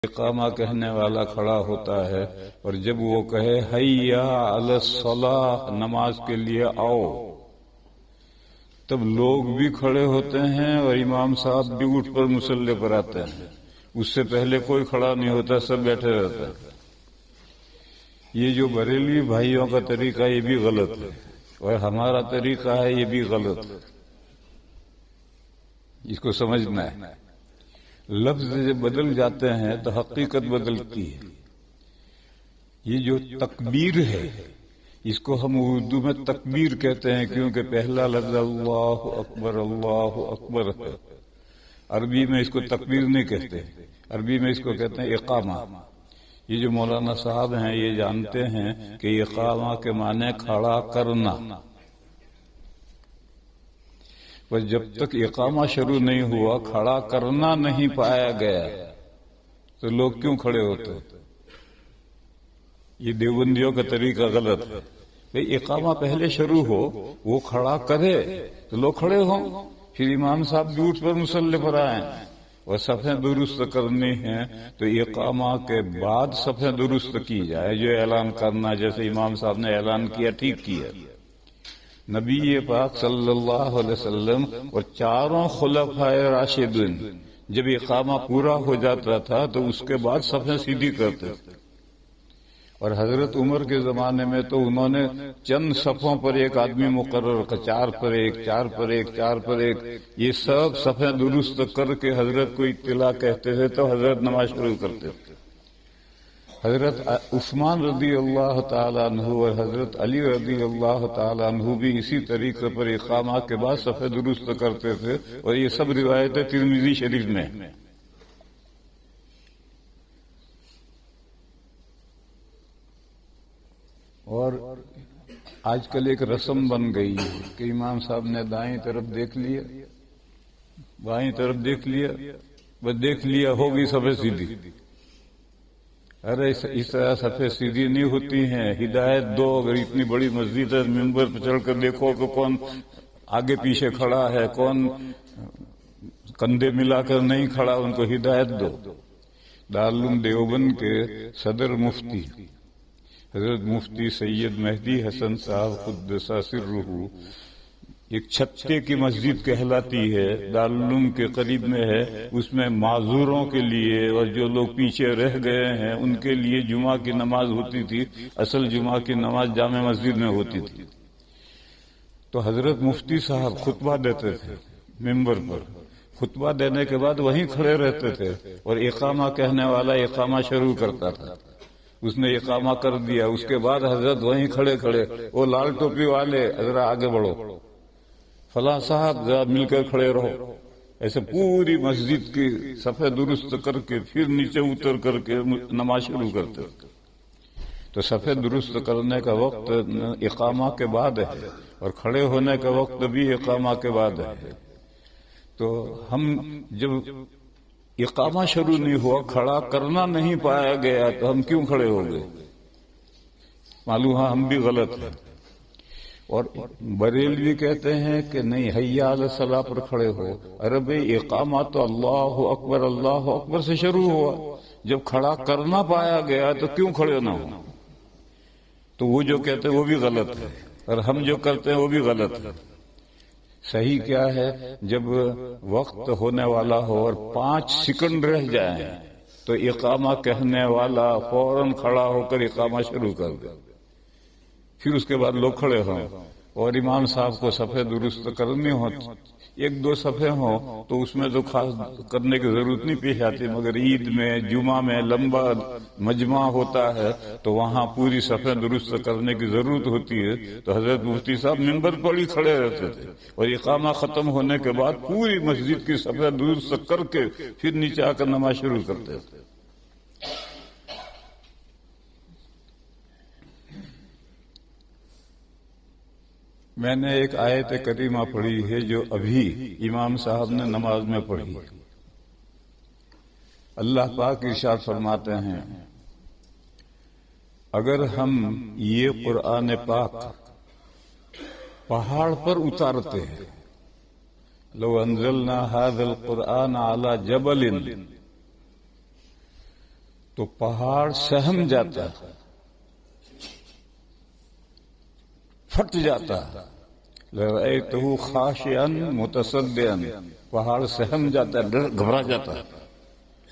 اقامہ کہنے والا کھڑا ہوتا ہے اور جب وہ کہے حیا علی الصلاۃ، نماز کے لیے آؤ، تب لوگ بھی کھڑے ہوتے ہیں اور امام صاحب بھی اٹھ کر مصلی پر آتے ہیں۔ اس سے پہلے کوئی کھڑا نہیں ہوتا، سب بیٹھے رہتے ہیں۔ یہ جو بریلوی بھائیوں کا طریقہ یہ بھی غلط ہے، اور ہمارا طریقہ ہے یہ بھی غلط ہے۔ اس کو سمجھنا ہے، لفظ جب بدل جاتے ہیں تو حقیقت بدلتی ہے۔ یہ جو تکبیر ہے اس کو ہم اردو میں تکبیر کہتے ہیں، کیونکہ پہلا لفظ اللہ اکبر ہے۔ عربی میں اس کو تکبیر نہیں کہتے، عربی میں اس کو کہتے ہیں اقامہ۔ یہ جو مولانا صاحب ہیں یہ جانتے ہیں کہ اقامہ کے معنی کھڑا کرنا، پر جب تک اقامہ شروع نہیں ہوا، کھڑا کرنا نہیں پایا گیا تو لوگ کیوں کھڑے ہوتے؟ یہ دیوبندیوں کا طریقہ غلط ہے۔ بھئی اقامہ پہلے شروع ہو، وہ کھڑا کرے تو لوگ کھڑے ہوں، پھر امام صاحب بھی اٹھ پر مصلی پر آئیں اور صفیں درست کرنی ہیں تو اقامہ کے بعد صفیں درست کی جائے۔ جو اعلان کرنا، جیسے امام صاحب نے اعلان کیا، ٹھیک کیا۔ نبی پاک صلی اللہ علیہ وسلم اور چاروں خلفائے راشدین جب اقامہ پورا ہو جاتا تھا تو اس کے بعد صفیں سیدھی کرتے تھے، اور حضرت عمر کے زمانے میں تو انہوں نے چند صفوں پر ایک آدمی مقرر کر، چار پر ایک، چار پر ایک، چار پر ایک، یہ سب صفیں درست کر کے حضرت کو اطلاع کہتے تھے تو حضرت نماز شروع کرتے تھے۔ حضرت عثمان رضی اللہ تعالیٰ عنہ اور حضرت علی رضی اللہ تعالیٰ عنہ بھی اسی طریقے پر اقامہ کے بعد صفیں درست کرتے تھے، اور یہ سب روایتیں ترمذی شریف میں۔ اور آج کل ایک رسم بن گئی ہے کہ امام صاحب نے دائیں طرف دیکھ لیا، بائیں طرف دیکھ لیا، بس دیکھ لیا، ہوگی صفیں سیدھی۔ ارے اس طرح صفیں سیدھی نہیں ہوتی ہیں، ہدایت دو۔ اگر اتنی بڑی مسجد ہے، ممبر پہ چڑھ کر دیکھو کہ کون آگے پیچھے کھڑا ہے، کون کندھے ملا کر نہیں کھڑا، ان کو ہدایت دو۔ دارالعلوم دیوبند کے صدر مفتی حضرت مفتی سید مہدی حسن صاحب قدس سرہ، ایک چھتے کی مسجد کہلاتی ہے، دارالعلوم کے قریب میں ہے، اس میں معذوروں کے لیے اور جو لوگ پیچھے رہ گئے ہیں ان کے لیے جمعہ کی نماز ہوتی تھی۔ اصل جمعہ کی نماز جامع مسجد میں ہوتی تھی۔ تو حضرت مفتی صاحب خطبہ دیتے تھے ممبر پر، خطبہ دینے کے بعد وہیں کھڑے رہتے تھے، اور اقامہ کہنے والا اقامہ شروع کرتا تھا۔ اس نے اقامہ کر دیا، اس کے بعد حضرت وہیں کھڑے کھڑے، وہ لال ٹوپی والے ذرا آگے بڑھو، فلاں صاحب ذرا مل کر کھڑے رہو، ایسے پوری مسجد کی صفیں درست کر کے پھر نیچے اتر کر کے نماز شروع کرتے۔ تو صفیں درست کرنے کا وقت اقامہ کے بعد ہے، اور کھڑے ہونے کا وقت بھی اقامہ کے بعد ہے۔ تو ہم جب اقامہ شروع نہیں ہوا، کھڑا کرنا نہیں پایا گیا تو ہم کیوں کھڑے ہو گئے؟ معلوم ہے ہم بھی غلط ہیں۔ اور بریلوی کہتے ہیں کہ نہیں، حیا علی الصلاۃ پر کھڑے ہو۔ ارے بھئی اقامہ تو اللہ اکبر سے شروع ہوا، جب کھڑا کرنا پایا گیا تو کیوں کھڑے نہ ہو؟ تو وہ جو کہتے ہیں وہ بھی غلط ہے، اور ہم جو کرتے ہیں وہ بھی غلط ہے۔ صحیح کیا ہے؟ جب وقت ہونے والا ہو اور 5 سیکنڈ رہ جائیں تو اقامہ کہنے والا فوراً کھڑا ہو کر اقامہ شروع کر دے، پھر اس کے بعد لوگ کھڑے ہوں، اور امام صاحب کو صفیں درست کرنی ہو، 1-2 صفیں ہوں تو اس میں تو خاص کرنے کی ضرورت نہیں پیش آتی، مگر عید میں، جمعہ میں لمبا مجمع ہوتا ہے تو وہاں پوری صفیں درست کرنے کی ضرورت ہوتی ہے۔ تو حضرت مفتی صاحب منبر پر ہی کھڑے رہتے تھے، اور اقامہ ختم ہونے کے بعد پوری مسجد کی صفیں درست کر کے پھر نیچے آ کر نماز شروع کرتے تھے۔ میں نے ایک آیت کریمہ پڑھی ہے جو ابھی امام صاحب نے نماز میں پڑھی۔ اللہ پاک ارشاد فرماتے ہیں، اگر ہم یہ قرآن پاک پہاڑ پر اتارتے ہیں، لو انزلنا هذا القرآن على جبل تو پہاڑ سہم جاتا، پھٹ جاتا، لرأیتہ خاشعا متصدعا، پہاڑ سہم جاتا، گھبرا جاتا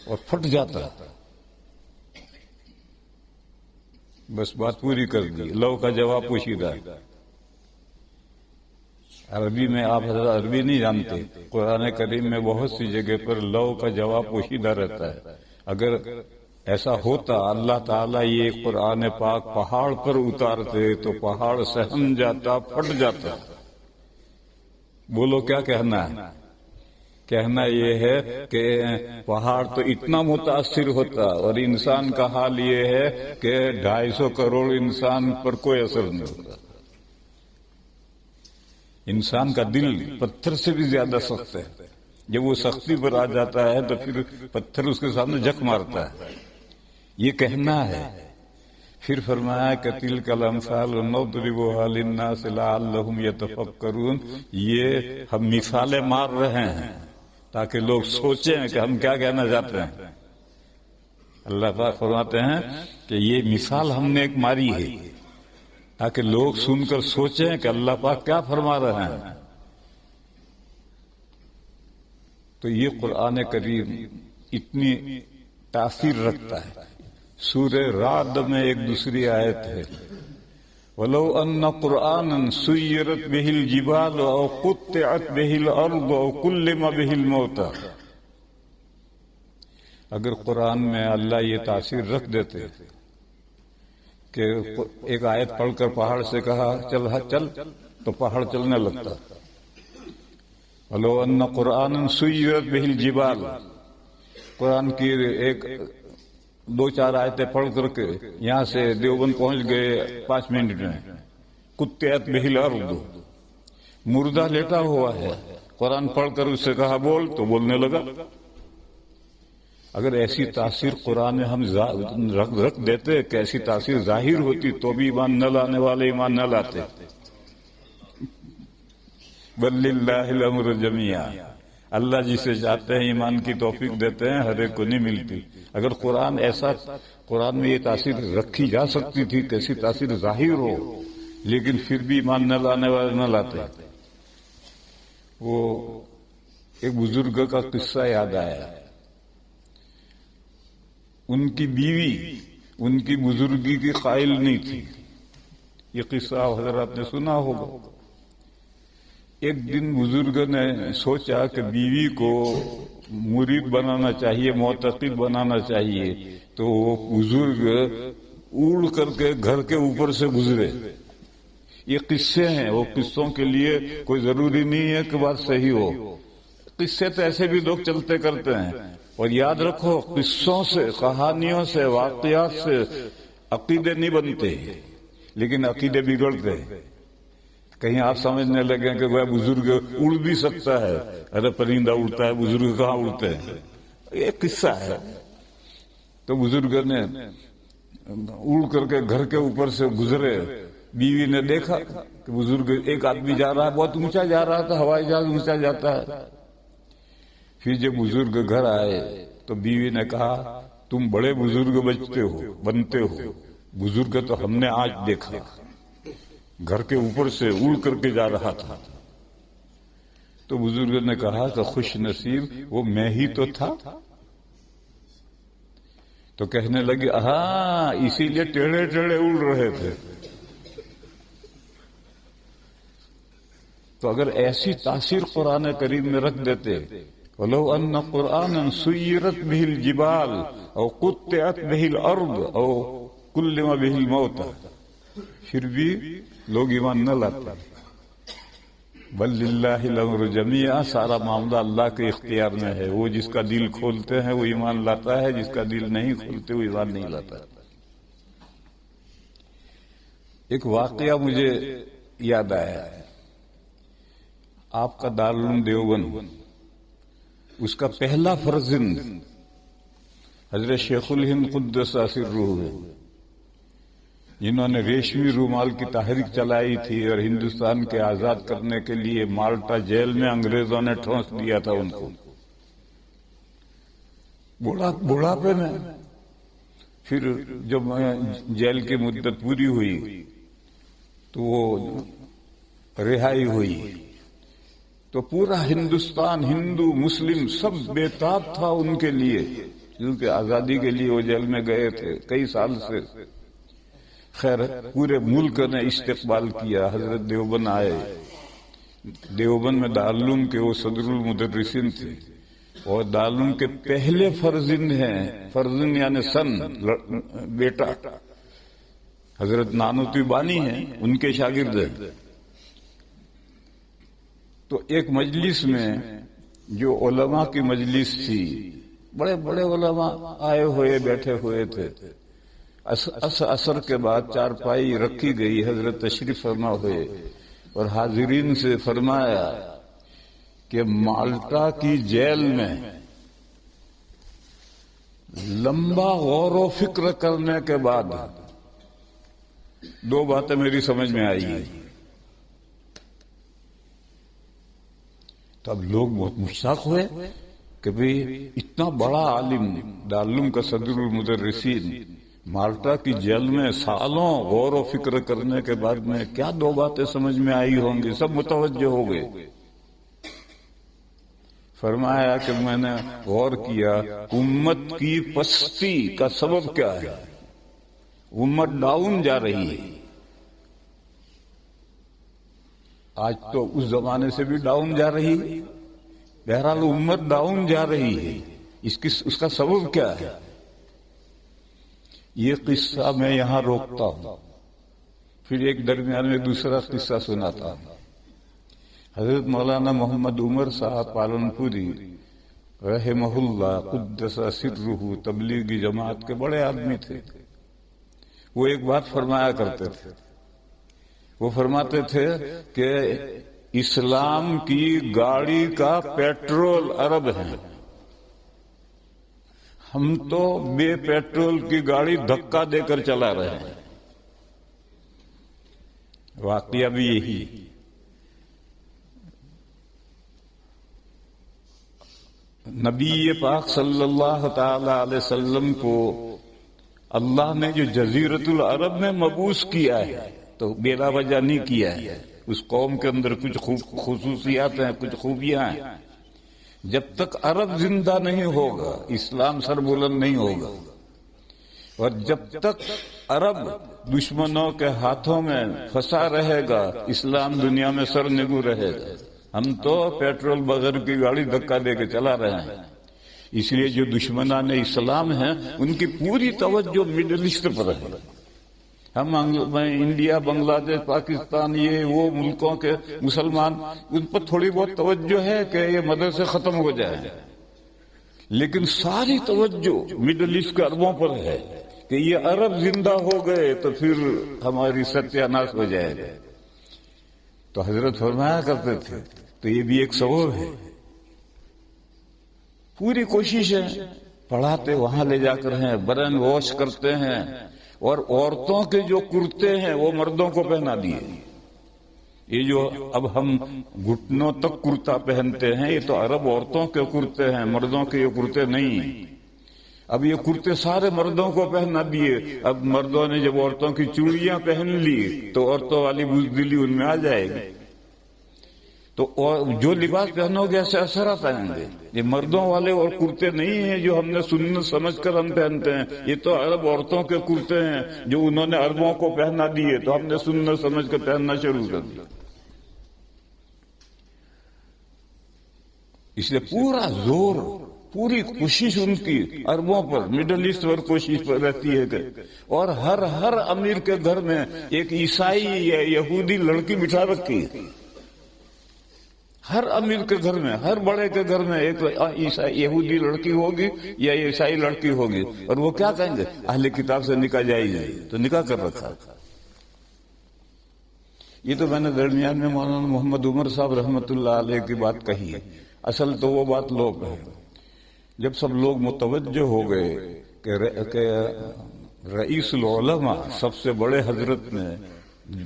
اور پھٹ جاتا. بس بات پوری کر دی. لو کا جواب پوشیدہ. عربی میں آپ حضرت عربی نہیں جانتے، قرآن کریم میں بہت سی جگہ پر لو کا جواب پوشیدہ رہتا ہے. اگر ایسا ہوتا اللہ تعالیٰ یہ قرآن پاک پہاڑ پر اتارتے تو پہاڑ سہم جاتا، پھٹ جاتا. بولو کیا کہنا ہے؟ کہنا یہ ہے کہ پہاڑ تو اتنا متاثر ہوتا اور انسان کا حال یہ ہے کہ 250 کروڑ انسان پر کوئی اثر نہیں ہوتا. انسان کا دل پتھر سے بھی زیادہ سخت ہے. جب وہ سختی پر آ جاتا ہے تو پھر پتھر اس کے سامنے جھک مارتا ہے. یہ کہنا ہے. پھر فرمایا کہ تلک الامثال نضربها للناس لعلهم يتفکرون، یہ ہم مثالیں مار رہے ہیں تاکہ لوگ سوچیں کہ ہم کیا کہنا چاہتے ہیں. اللہ پاک فرماتے ہیں کہ یہ مثال ہم نے ایک ماری ہے تاکہ لوگ سن کر سوچیں کہ اللہ پاک کیا فرما رہے ہیں. تو یہ قرآن کریم اتنی تاثیر رکھتا ہے. سورہ رعد میں ایک دوسری آیت ہے، وَلَوْ أَنَّ قُرْآنًا سُيِّرَتْ بِهِ الْجِبَالُ أَوْ قُطِّعَتْ بِهِ الْأَرْضُ أَوْ كُلِّمَ بِهِ الْمَوْتَى. اگر قرآن میں اللہ یہ تاثیر رکھ دیتے کہ ایک آیت پڑھ کر پہاڑ سے کہا چل تو پہاڑ چلنے لگتا. وَلَوْ أَنَّ قُرْآنًا سُيِّرَتْ بِهِ الْجِبَالُ، قرآن کی ایک 2-4 آیتیں پڑھ کر کے یہاں سے دیوبند پہنچ گئے 5 منٹ میں. قطعت بہ الارض، مردہ لیٹا ہوا ہے، قرآن پڑھ کر اس سے کہا بول تو بولنے لگا. اگر ایسی تاثیر قرآن میں ہم رکھ دیتے کہ ایسی تاثیر ظاہر ہوتی تو بھی ایمان نہ لانے والے ایمان نہ لاتے. بل للہ الامر جمیعا، اللہ جسے چاہتے ہیں ایمان کی توفیق دیتے ہیں، ہر ایک کو نہیں ملتی. اگر قرآن میں یہ تاثیر رکھی جا سکتی تھی کہ ایسی تاثیر ظاہر ہو لیکن پھر بھی ایمان نہ لانے والے نہ لاتے. وہ ایک بزرگ کا قصہ یاد آیا. ان کی بیوی ان کی بزرگی کی قائل نہیں تھی. یہ قصہ حضرات نے سنا ہوگا. ایک دن بزرگ نے سوچا کہ بیوی کو مرید بنانا چاہیے، معتقد بنانا چاہیے، تو وہ بزرگ اڑ کر کے گھر کے اوپر سے گزرے. یہ قصے ہیں، وہ قصوں کے لیے کوئی ضروری نہیں ہے کہ بات صحیح ہو. قصے تو ایسے بھی لوگ چلتے کرتے ہیں. اور یاد رکھو، قصوں سے، کہانیوں سے، واقعات سے عقیدے نہیں بنتے لیکن عقیدے بگڑتے. کہیں آپ سمجھنے لگیں کہ وہ بزرگ اڑ بھی سکتا ہے. ارے پرندہ اڑتا ہے، بزرگ کہاں اڑتے ہیں؟ یہ قصہ ہے. تو بزرگ نے اڑ کر کے گھر کے اوپر سے گزرے. بیوی نے دیکھا کہ بزرگ ایک آدمی جا رہا ہے، بہت اونچا جا رہا تھا، ہوائی جہاز اونچا جاتا ہے. پھر جب بزرگ گھر آئے تو بیوی نے کہا تم بڑے بزرگ بنتے ہو. بزرگ تو ہم نے آج دیکھا، گھر کے اوپر سے اڑ کر کے جا رہا تھا. تو بزرگ نے کہا کہ خوش نصیب وہ میں ہی تو تھا. تو کہنے لگے ہاں اسی لیے ٹیڑھے ٹیڑھے اڑ رہے تھے. تو اگر ایسی تاثیر قرآن کریم میں رکھ دیتے، وَلَوْ أَنَّ قُرْآنًا سُيِّرَتْ بِهِ الْجِبَالُ أَوْ قُطِّعَتْ بِهِ الْأَرْضُ أَوْ كُلِّمَ بِهِ الْمَوْتَى، پھر بھی لوگ ایمان نہ لاتے. بل للہ الامر جمیعا، سارا معاملہ اللہ کے اختیار میں ہے. وہ جس کا دل کھولتے ہیں وہ ایمان لاتا ہے، جس کا دل نہیں کھولتے وہ ایمان نہیں لاتا. ایک واقعہ مجھے یاد آیا. آپ کا دارالعلوم دیوبند، اس کا پہلا فرزند حضرت شیخ الہند قدس سرہ ہے، جنہوں نے ریشمی رومال کی تحریک چلائی تھی اور ہندوستان کے آزاد کرنے کے لیے مالٹا جیل میں انگریزوں نے ٹھونس دیا تھا ان کو. بڑھاپے میں پھر جب جیل کی مدت پوری ہوئی تو وہ رہائی ہوئی تو پورا ہندوستان ہندو مسلم سب بےتاب تھا ان کے لیے، کیونکہ آزادی کے لیے وہ جیل میں گئے تھے کئی سال سے۔ خیر پورے ملک نے استقبال کیا، حضرت دیوبند آئے، دیوبند میں دارالعلوم کے وہ صدر المدرسین تھے اور دارالعلوم کے پہلے فرزند ہیں، فرزند یعنی سن بیٹا حضرت نانوتوی بانی ہیں، ان کے شاگرد ہیں۔ تو ایک مجلس میں جو علماء کی مجلس تھی، بڑے بڑے علماء آئے ہوئے بیٹھے ہوئے تھے، عصر کے بعد چارپائی رکھی گئی، حضرت تشریف فرما ہوئے اور حاضرین سے فرمایا کہ مالٹا کی جیل میں لمبا غور و فکر کرنے کے بعد دو باتیں میری سمجھ میں آئی ہیں۔ تو اب لوگ بہت مشتاق ہوئے کہ بھئی اتنا بڑا عالم، دارالعلوم کا صدر المدرسین، مالٹا کی جیل میں سالوں غور و فکر کرنے کے بعد میں کیا دو باتیں سمجھ میں آئی ہوں گی، سب متوجہ ہو گئے۔ فرمایا کہ میں نے غور کیا امت کی پستی کا سبب کیا ہے، امت ڈاؤن جا رہی ہے۔ آج تو اس زمانے سے بھی ڈاؤن جا رہی ہے، بہرحال امت ڈاؤن جا رہی ہے، اس کا سبب کیا ہے؟ یہ قصہ میں یہاں روکتا ہوں، پھر ایک درمیان میں دوسرا قصہ سناتا ہوں۔ حضرت مولانا محمد عمر صاحب پالنپوری رحمہ اللہ قدس سرہ تبلیغی جماعت کے بڑے آدمی تھے۔ وہ ایک بات فرمایا کرتے تھے، وہ فرماتے تھے کہ اسلام کی گاڑی کا پیٹرول ارب ہے، ہم تو بے پیٹرول کی گاڑی دھکا دے کر چلا رہے ہیں۔ واقعہ بھی یہی۔ نبی پاک صلی اللہ تعالی علیہ وسلم کو اللہ نے جو جزیرت العرب میں مبعوث کیا ہے تو بلا وجہ نہیں کیا ہے، اس قوم کے اندر کچھ خصوصیات ہیں، کچھ خوبیاں ہیں۔ جب تک عرب زندہ نہیں ہوگا اسلام سربلند نہیں ہوگا، اور جب تک عرب دشمنوں کے ہاتھوں میں پھنسا رہے گا اسلام دنیا میں سرنگو رہے گا۔ ہم تو پیٹرول بغیر کی گاڑی دھکا دے کے چلا رہے ہیں۔ اس لیے جو دشمنان اسلام ہیں ان کی پوری توجہ مڈل ایسٹ پر ہے۔ ہم انڈیا، بنگلہ دیش، پاکستان، یہ وہ ملکوں کے مسلمان، ان پر تھوڑی بہت توجہ ہے کہ یہ مدرسے ختم ہو جائیں، لیکن ساری توجہ مڈل ایسٹ کے عربوں پر ہے کہ یہ عرب زندہ ہو گئے تو پھر ہماری ستیہ ناش ہو جائے گا۔ تو حضرت فرمایا کرتے تھے تو یہ بھی ایک سبب ہے۔ پوری کوشش ہے، پڑھاتے وہاں لے جا کر ہیں، برن واش کرتے ہیں، اور عورتوں کے جو کرتے ہیں وہ مردوں کو پہنا دیے۔ یہ جو اب ہم گھٹنوں تک کرتا پہنتے ہیں یہ تو عرب عورتوں کے کرتے ہیں، مردوں کے یہ کرتے نہیں ہیں۔ اب یہ کرتے سارے مردوں کو پہنا دیے۔ اب مردوں نے جب عورتوں کی چوڑیاں پہن لی تو عورتوں والی بزدلی ان میں آ جائے گی، تو جو لباس پہنو گے ایسے اثر پہن گے۔ یہ مردوں والے اور کرتے نہیں ہیں جو ہم نے سنت سمجھ کر ہم پہنتے ہیں، یہ تو عرب عورتوں کے کرتے ہیں جو انہوں نے عربوں کو پہنا دیے تو ہم نے سنت سمجھ کر پہننا شروع کر دیا۔ اس لیے پورا زور، پوری کوشش ان کی عربوں پر، مڈل ایسٹ پر کوشش پر رہتی ہے کہ، اور ہر امیر کے گھر میں ایک عیسائی یا یہودی لڑکی بٹھا رکھی ہے۔ ہر امیر کے گھر میں، ہر بڑے کے گھر میں ایک یہودی لڑکی ہوگی یا عیسائی لڑکی ہوگی، اور وہ کیا کہیں گے؟ اہل کتاب سے نکاح جائز ہے، تو نکاح کر رکھا۔ یہ تو میں نے درمیان میں مولانا محمد عمر صاحب رحمۃ اللہ علیہ کی بات کہی ہے، اصل تو وہ بات لوگ ہے۔ جب سب لوگ متوجہ ہو گئے کہ رئیس العلماء سب سے بڑے حضرت نے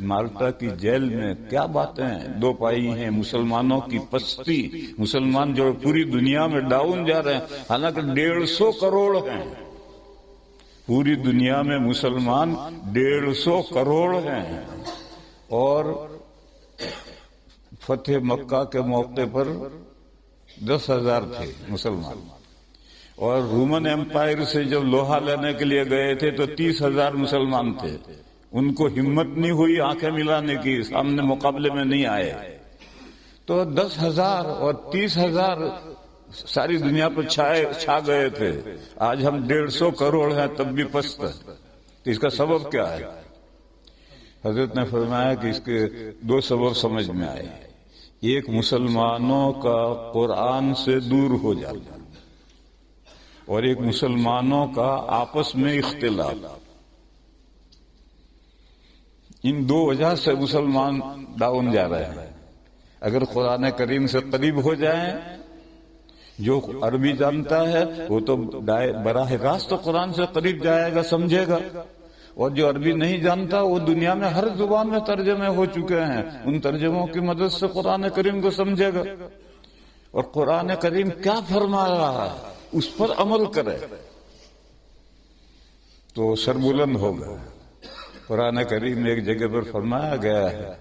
مالٹا کی جیل میں کیا باتیں دو پائی ہیں، مسلمانوں کی پستی، مسلمان جو پوری دنیا میں ڈاؤن جا رہے ہیں، حالانکہ 150 کروڑ ہیں، پوری دنیا میں مسلمان 150 کروڑ ہیں، اور فتح مکہ کے موقع پر 10,000 تھے مسلمان، اور رومن ایمپائر سے جب لوہا لینے کے لیے گئے تھے تو 30,000 مسلمان تھے. ان کو ہمت نہیں ہوئی آنکھیں ملانے کی، سامنے مقابلے میں نہیں آئے. تو 10,000 اور 30,000 ساری دنیا پر چھا گئے تھے. آج ہم 150 کروڑ ہیں تب بھی پست. تو اس کا سبب کیا ہے؟ حضرت نے فرمایا کہ اس کے 2 سبب سمجھ میں آئے. ایک، مسلمانوں کا قرآن سے دور ہو جانا، اور ایک مسلمانوں کا آپس میں اختلاف. ان 2 وجہ سے مسلمان ڈاؤن جا رہے ہیں. اگر قرآن کریم سے قریب ہو جائیں، جو عربی جانتا ہے وہ تو براہ راست تو قرآن سے قریب جائے گا، سمجھے گا، اور جو عربی نہیں جانتا وہ دنیا میں ہر زبان میں ترجمے ہو چکے ہیں، ان ترجموں کی مدد سے قرآن کریم کو سمجھے گا، اور قرآن کریم کیا فرما رہا ہے اس پر عمل کرے تو سربلند ہوگا. قرآن کریم میں ایک جگہ پر فرمایا گیا ہے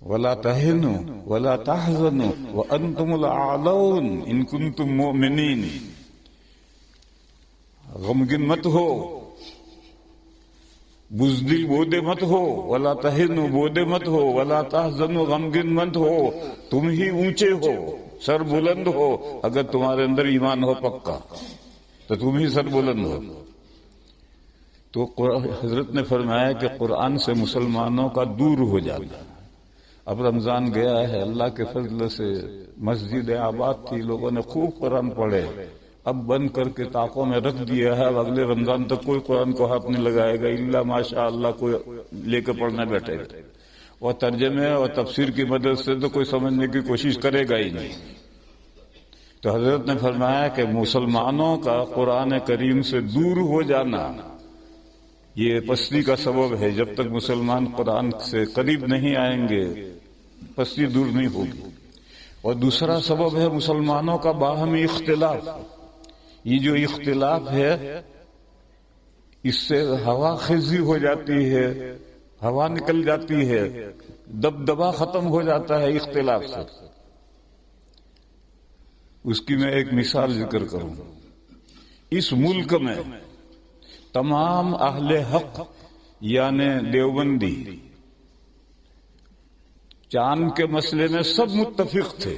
وَلَا تَهِنُوا وَلَا تَحْزَنُوا وَأَنْتُمُ الْأَعْلَوْنَ إِن كُنتُم مُؤْمِنِينَ. غمگن مت ہو، بزدل بودے مت ہو، وَلَا تَهِنُوا بودے مت ہو، وَلَا تَحْزَنُوا غمگن مت ہو، تم ہی اونچے ہو، سر بلند ہو. اگر تمہارے اندر ایمان ہو پکا تو تم ہی سر بلند ہو. تو حضرت نے فرمایا کہ قرآن سے مسلمانوں کا دور ہو جاتا. اب رمضان گیا ہے، اللہ کے فضل سے مسجد آباد تھی، لوگوں نے خوب قرآن پڑھے. اب بند کر کے طاقوں میں رکھ دیا ہے. اب اگلے رمضان تک کوئی قرآن کو ہاتھ نہیں لگائے گا الا ماشاء اللہ کوئی لے کے پڑھنے بیٹھے گا، اور ترجمے اور تفسیر کی مدد سے تو کوئی سمجھنے کی کوشش کرے گا ہی نہیں. تو حضرت نے فرمایا کہ مسلمانوں کا قرآن کریم سے دور ہو جانا یہ پستی کا سبب ہے. جب تک مسلمان قرآن سے قریب نہیں آئیں گے پستی دور نہیں ہوگی. اور دوسرا سبب ہے مسلمانوں کا باہمی اختلاف. یہ جو اختلاف ہے اس سے ہوا خزی ہو جاتی ہے، ہوا نکل جاتی ہے، دبدبا ختم ہو جاتا ہے اختلاف سے. اس کی میں ایک مثال ذکر کروں. اس ملک میں تمام اہل حق یعنی دیوبندی چاند کے مسئلے میں سب متفق تھے.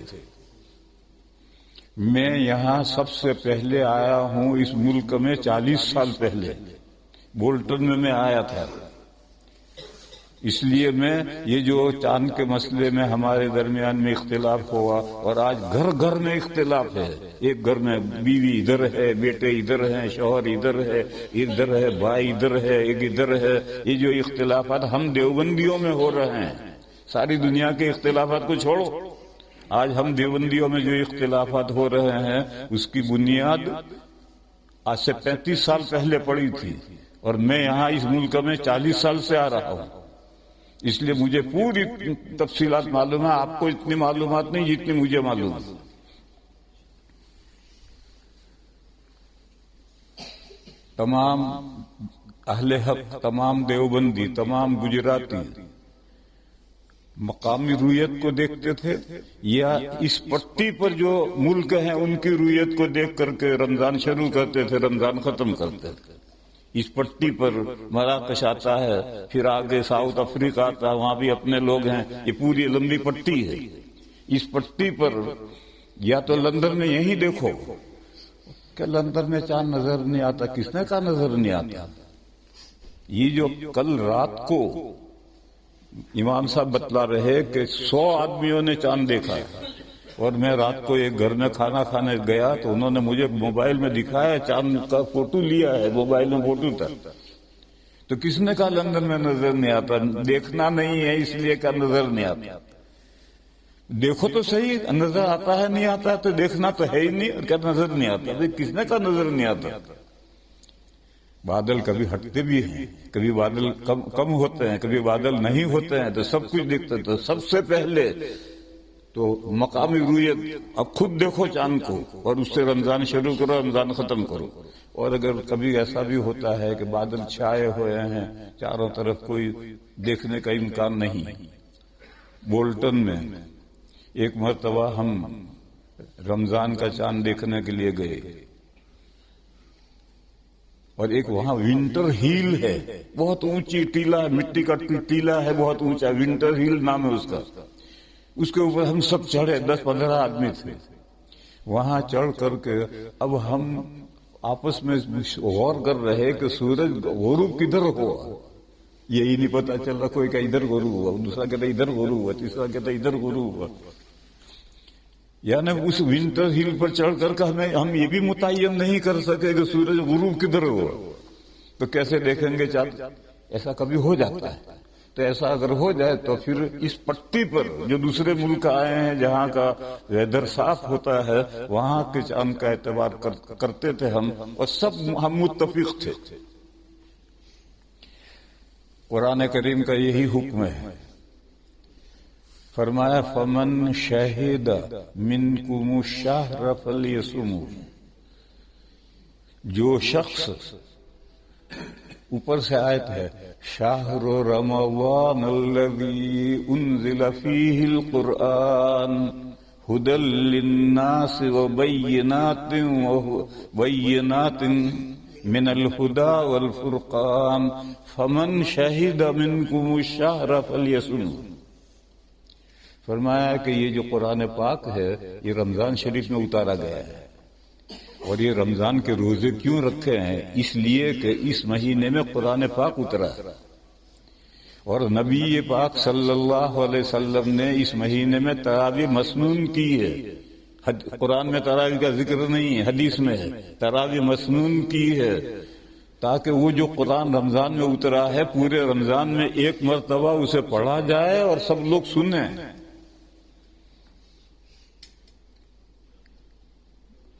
میں یہاں سب سے پہلے آیا ہوں اس ملک میں 40 سال پہلے، بولٹن میں آیا تھا. اس لیے میں یہ جو چاند کے مسئلے میں ہمارے درمیان میں اختلاف ہوا، اور آج گھر گھر میں اختلاف ہے. ایک گھر میں بیوی ادھر ہے، بیٹے ادھر ہیں، شوہر ادھر ہے، بھائی ادھر ہے، ایک ادھر ہے. یہ جو اختلافات ہم دیوبندیوں میں ہو رہے ہیں، ساری دنیا کے اختلافات کو چھوڑو، آج ہم دیوبندیوں میں جو اختلافات ہو رہے ہیں اس کی بنیاد آج سے 35 سال پہلے پڑی تھی. اور میں یہاں اس ملک میں 40 سال سے آ رہا ہوں، اس لیے مجھے پوری تفصیلات معلوم ہے. آپ کو اتنی معلومات نہیں جتنی مجھے معلوم ہے. تمام اہل حق، تمام دیوبندی، تمام گجراتی مقامی رویت کو دیکھتے تھے، یا اس پٹی پر جو ملک ہیں ان کی رویت کو دیکھ کر کے رمضان شروع کرتے تھے، رمضان ختم کرتے تھے. اس پٹی پر مراکش آتا ہے، پھر آگے ساؤتھ افریقہ آتا ہے، وہاں بھی اپنے لوگ ہیں. یہ پوری لمبی پٹی ہے. اس پٹی پر یا تو لندن میں یہی دیکھو کہ لندن میں چاند نظر نہیں آتا. کس نے کہا نظر نہیں آتا؟ یہ جو کل رات کو امام صاحب بتلا رہے کہ 100 آدمیوں نے چاند دیکھا ہے، اور میں رات کو ایک گھر میں کھانا کھانے گیا تو انہوں نے مجھے موبائل میں دکھایا، چاند کا فوٹو لیا ہے، موبائل میں فوٹو تھا. تو کس نے کہا لندن میں نظر نہیں آتا؟ دیکھنا نہیں ہے اس لیے کہ نظر نہیں آتا. دیکھو تو صحیح، نظر آتا ہے نہیں آتا تو دیکھنا تو ہے ہی نہیں، اور کیا نظر نہیں آتا؟ کس نے کہا نظر نہیں آتا؟ بادل کبھی ہٹتے بھی ہیں، کبھی بادل کم ہوتے ہیں، کبھی بادل نہیں ہوتے ہیں، تو سب کچھ دیکھتے. تو سب سے پہلے تو مقامی رویت اب خود دیکھو چاند کو اور اس سے رمضان شروع کرو، رمضان ختم کرو۔ اور اگر کبھی ایسا بھی ہوتا ہے کہ بادل چھائے ہوئے ہیں، چاروں طرف کوئی دیکھنے کا امکان نہیں، بولٹن میں ایک مرتبہ ہم رمضان کا چاند دیکھنے کے لیے گئے، اور ایک وہاں ونٹر ہیل ہے، بہت اونچی ٹیلا، مٹی کا ٹیلا ہے، بہت اونچا، ونٹر ہیل نام ہے اس کا۔ اس کے اوپر ہم سب چڑھے، 10-15 آدمی تھے۔ وہاں چڑھ کر کے اب ہم آپس میں غور کر رہے کہ سورج غروب کدھر ہوا، یہی نہیں پتا چل رہا، کوئی کہ ادھر غروب ہوا، دوسرا کہتا ادھر غروب ہوا، تیسرا کہتا ادھر غروب ہوا۔ یعنی اس ونٹر ہل پر چڑھ کر کے ہم یہ بھی متعین نہیں کر سکے کہ سورج غروب کدھر ہوا، تو کیسے دیکھیں گے چاند؟ ایسا کبھی ہو جاتا ہے۔ تو ایسا اگر ہو جائے تو پھر اس پٹی پر جو دوسرے ملک آئے ہیں جہاں کا ویدر صاف ہوتا ہے، وہاں کے چاند کا اعتبار کرتے تھے ہم، اور سب ہم متفق تھے۔ قرآن کریم کا یہی حکم ہے، فرمایا فمن شہد منکم الشہر فلیصمہ، جو شخص، اوپر سے آیت ہے شہر رمضان الذی انزل فیہ القرآن ہدی للناس وبینات من الہدی والفرقان فمن شہد منکم الشہر فلیصمہ۔ فرمایا کہ یہ جو قرآن پاک ہے یہ رمضان شریف میں اتارا گیا ہے، اور یہ رمضان کے روزے کیوں رکھے ہیں؟ اس لیے کہ اس مہینے میں قرآن پاک اترا، اور نبی پاک صلی اللہ علیہ وسلم نے اس مہینے میں تراویح مسنون کی ہے۔ قرآن میں تراویح کا ذکر نہیں ہے، حدیث میں ہے، تراویح مسنون کی ہے، تاکہ وہ جو قرآن رمضان میں اترا ہے پورے رمضان میں ایک مرتبہ اسے پڑھا جائے اور سب لوگ سنیں۔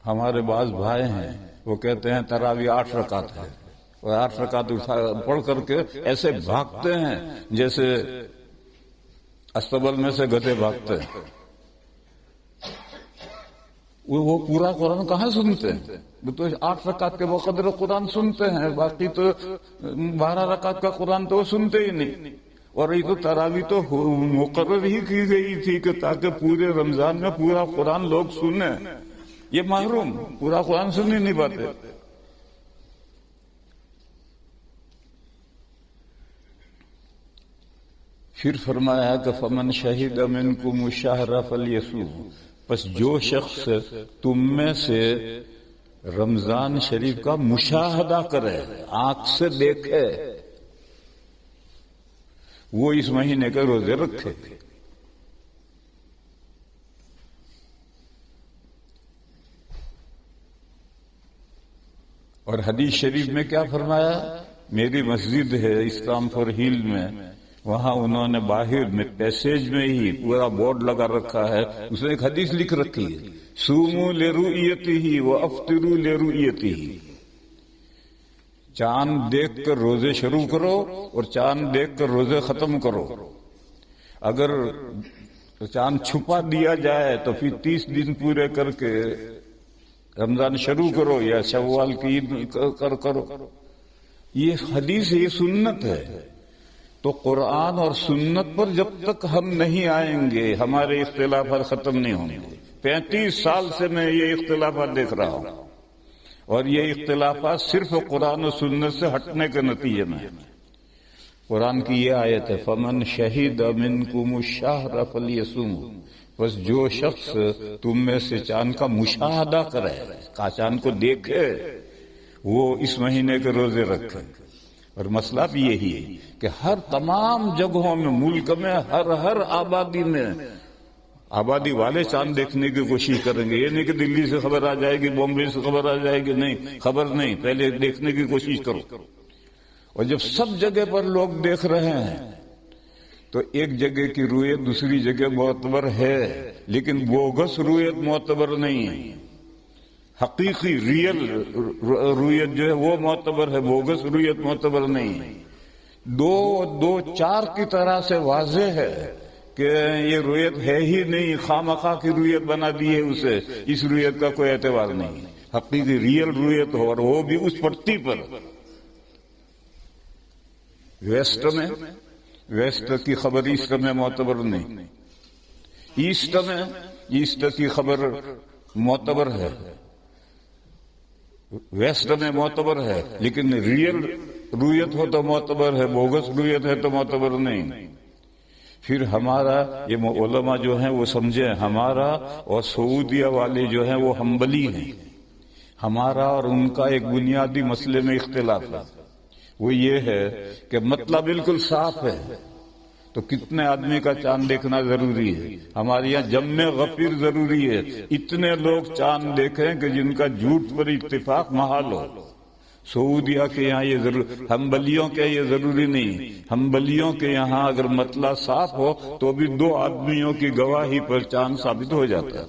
ہمارے بعض بھائی ہیں وہ کہتے ہیں تراویح 8 رکعت ہے، اور 8 رکعت پڑھ کر کے ایسے بھاگتے ہیں جیسے استبل میں سے گدھے بھاگتے ہیں۔ وہ پورا قرآن کہاں سنتے ہیں؟ وہ تو 8 رکعت کے بقدر قرآن سنتے ہیں، باقی تو 12 رکعت کا قرآن تو وہ سنتے ہی نہیں۔ اور یہ تو تراویح تو مقرر ہی کی گئی تھی کہ تاکہ پورے رمضان میں پورا قرآن لوگ سنیں، یہ محروم پورا قرآن سن ہی نہیں پاتے۔ پھر فرمایا کہ فمن شہد منکم الشہر فلیصمہ، پس جو شخص تم میں سے رمضان شریف کا مشاہدہ کرے، آنکھ سے دیکھے، وہ اس مہینے کے روزے رکھے۔ اور حدیث شریف میں کیا فرمایا؟ میری مسجد ہے اسلام فور ہیل میں، وہاں انہوں نے باہر میں پیسیج میں ہی پورا بورڈ لگا رکھا ہے، اس نے ایک حدیث لکھ رکھی ہے صوموا لرؤیتہ وافطروا لرؤیتہ، چاند دیکھ کر روزے شروع کرو اور چاند دیکھ کر روزے ختم کرو۔ اگر چاند چھپا دیا جائے تو پھر 30 دن پورے کر کے رمضان شروع کرو یا شوال کی عید کرو۔ یہ حدیث، یہ سنت ہے۔ تو قرآن اور سنت پر جب تک ہم نہیں آئیں گے ہمارے اختلافات ختم نہیں ہوں گے۔ 35 سال سے میں یہ اختلافات دیکھ رہا ہوں، اور یہ اختلافات صرف قرآن و سنت سے ہٹنے کے نتیجے میں۔ قرآن کی یہ آیت ہے فمن شہد منکم الشہر فلیصمہ، بس جو شخص تم میں سے چاند کا مشاہدہ کرے، کا چاند کو دیکھے، وہ اس مہینے کے روزے رکھے۔ اور مسئلہ بھی یہی ہے کہ ہر تمام جگہوں میں، ملک میں، ہر آبادی میں آبادی والے چاند دیکھنے کی کوشش کریں گے۔ یہ نہیں کہ دلی سے خبر آ جائے گی، بامبے سے خبر آ جائے گی، نہیں، خبر نہیں، پہلے دیکھنے کی کوشش کرو۔ اور جب سب جگہ پر لوگ دیکھ رہے ہیں تو ایک جگہ کی رویت دوسری جگہ معتبر ہے، لیکن بوگس رویت معتبر نہیں ہے۔ حقیقی ریئل رویت جو ہے وہ معتبر ہے، بوگس رویت معتبر نہیں ہے۔ 2 4 کی طرح سے واضح ہے کہ یہ رویت ہے ہی نہیں، خامخواہ کی رویت بنا دی ہے اسے، اس رویت کا کوئی اعتبار نہیں، حقیقی ریئل رویت ہو، اور وہ بھی اس پٹی پر۔ ویسٹ کی خبر ایسٹ میں معتبر نہیں، ایسٹ کی خبر معتبر ہے، ویسٹ میں معتبر ہے، لیکن ریئل رویت ہو تو معتبر ہے، بوگس رویت ہے تو معتبر نہیں۔ پھر ہمارا یہ علماء جو ہیں وہ سمجھیں، ہمارا اور سعودیہ والے جو ہیں وہ حنبلی ہیں، ہمارا اور ان کا ایک بنیادی مسئلے میں اختلاف ہے، وہ یہ ہے کہ مطلب بالکل صاف ہے تو کتنے آدمی کا چاند دیکھنا ضروری ہے؟ ہمارے یہاں جم غفیر ضروری ہے، اتنے لوگ چاند دیکھیں کہ جن کا جھوٹ پر اتفاق محال ہو۔ سعودیہ کے یہاں یہ ضرور، حنبلیوں کے یہ ضروری نہیں، حنبلیوں کے یہاں اگر مطلع صاف ہو تو بھی 2 آدمیوں کی گواہی پر چاند ثابت ہو جاتا ہے،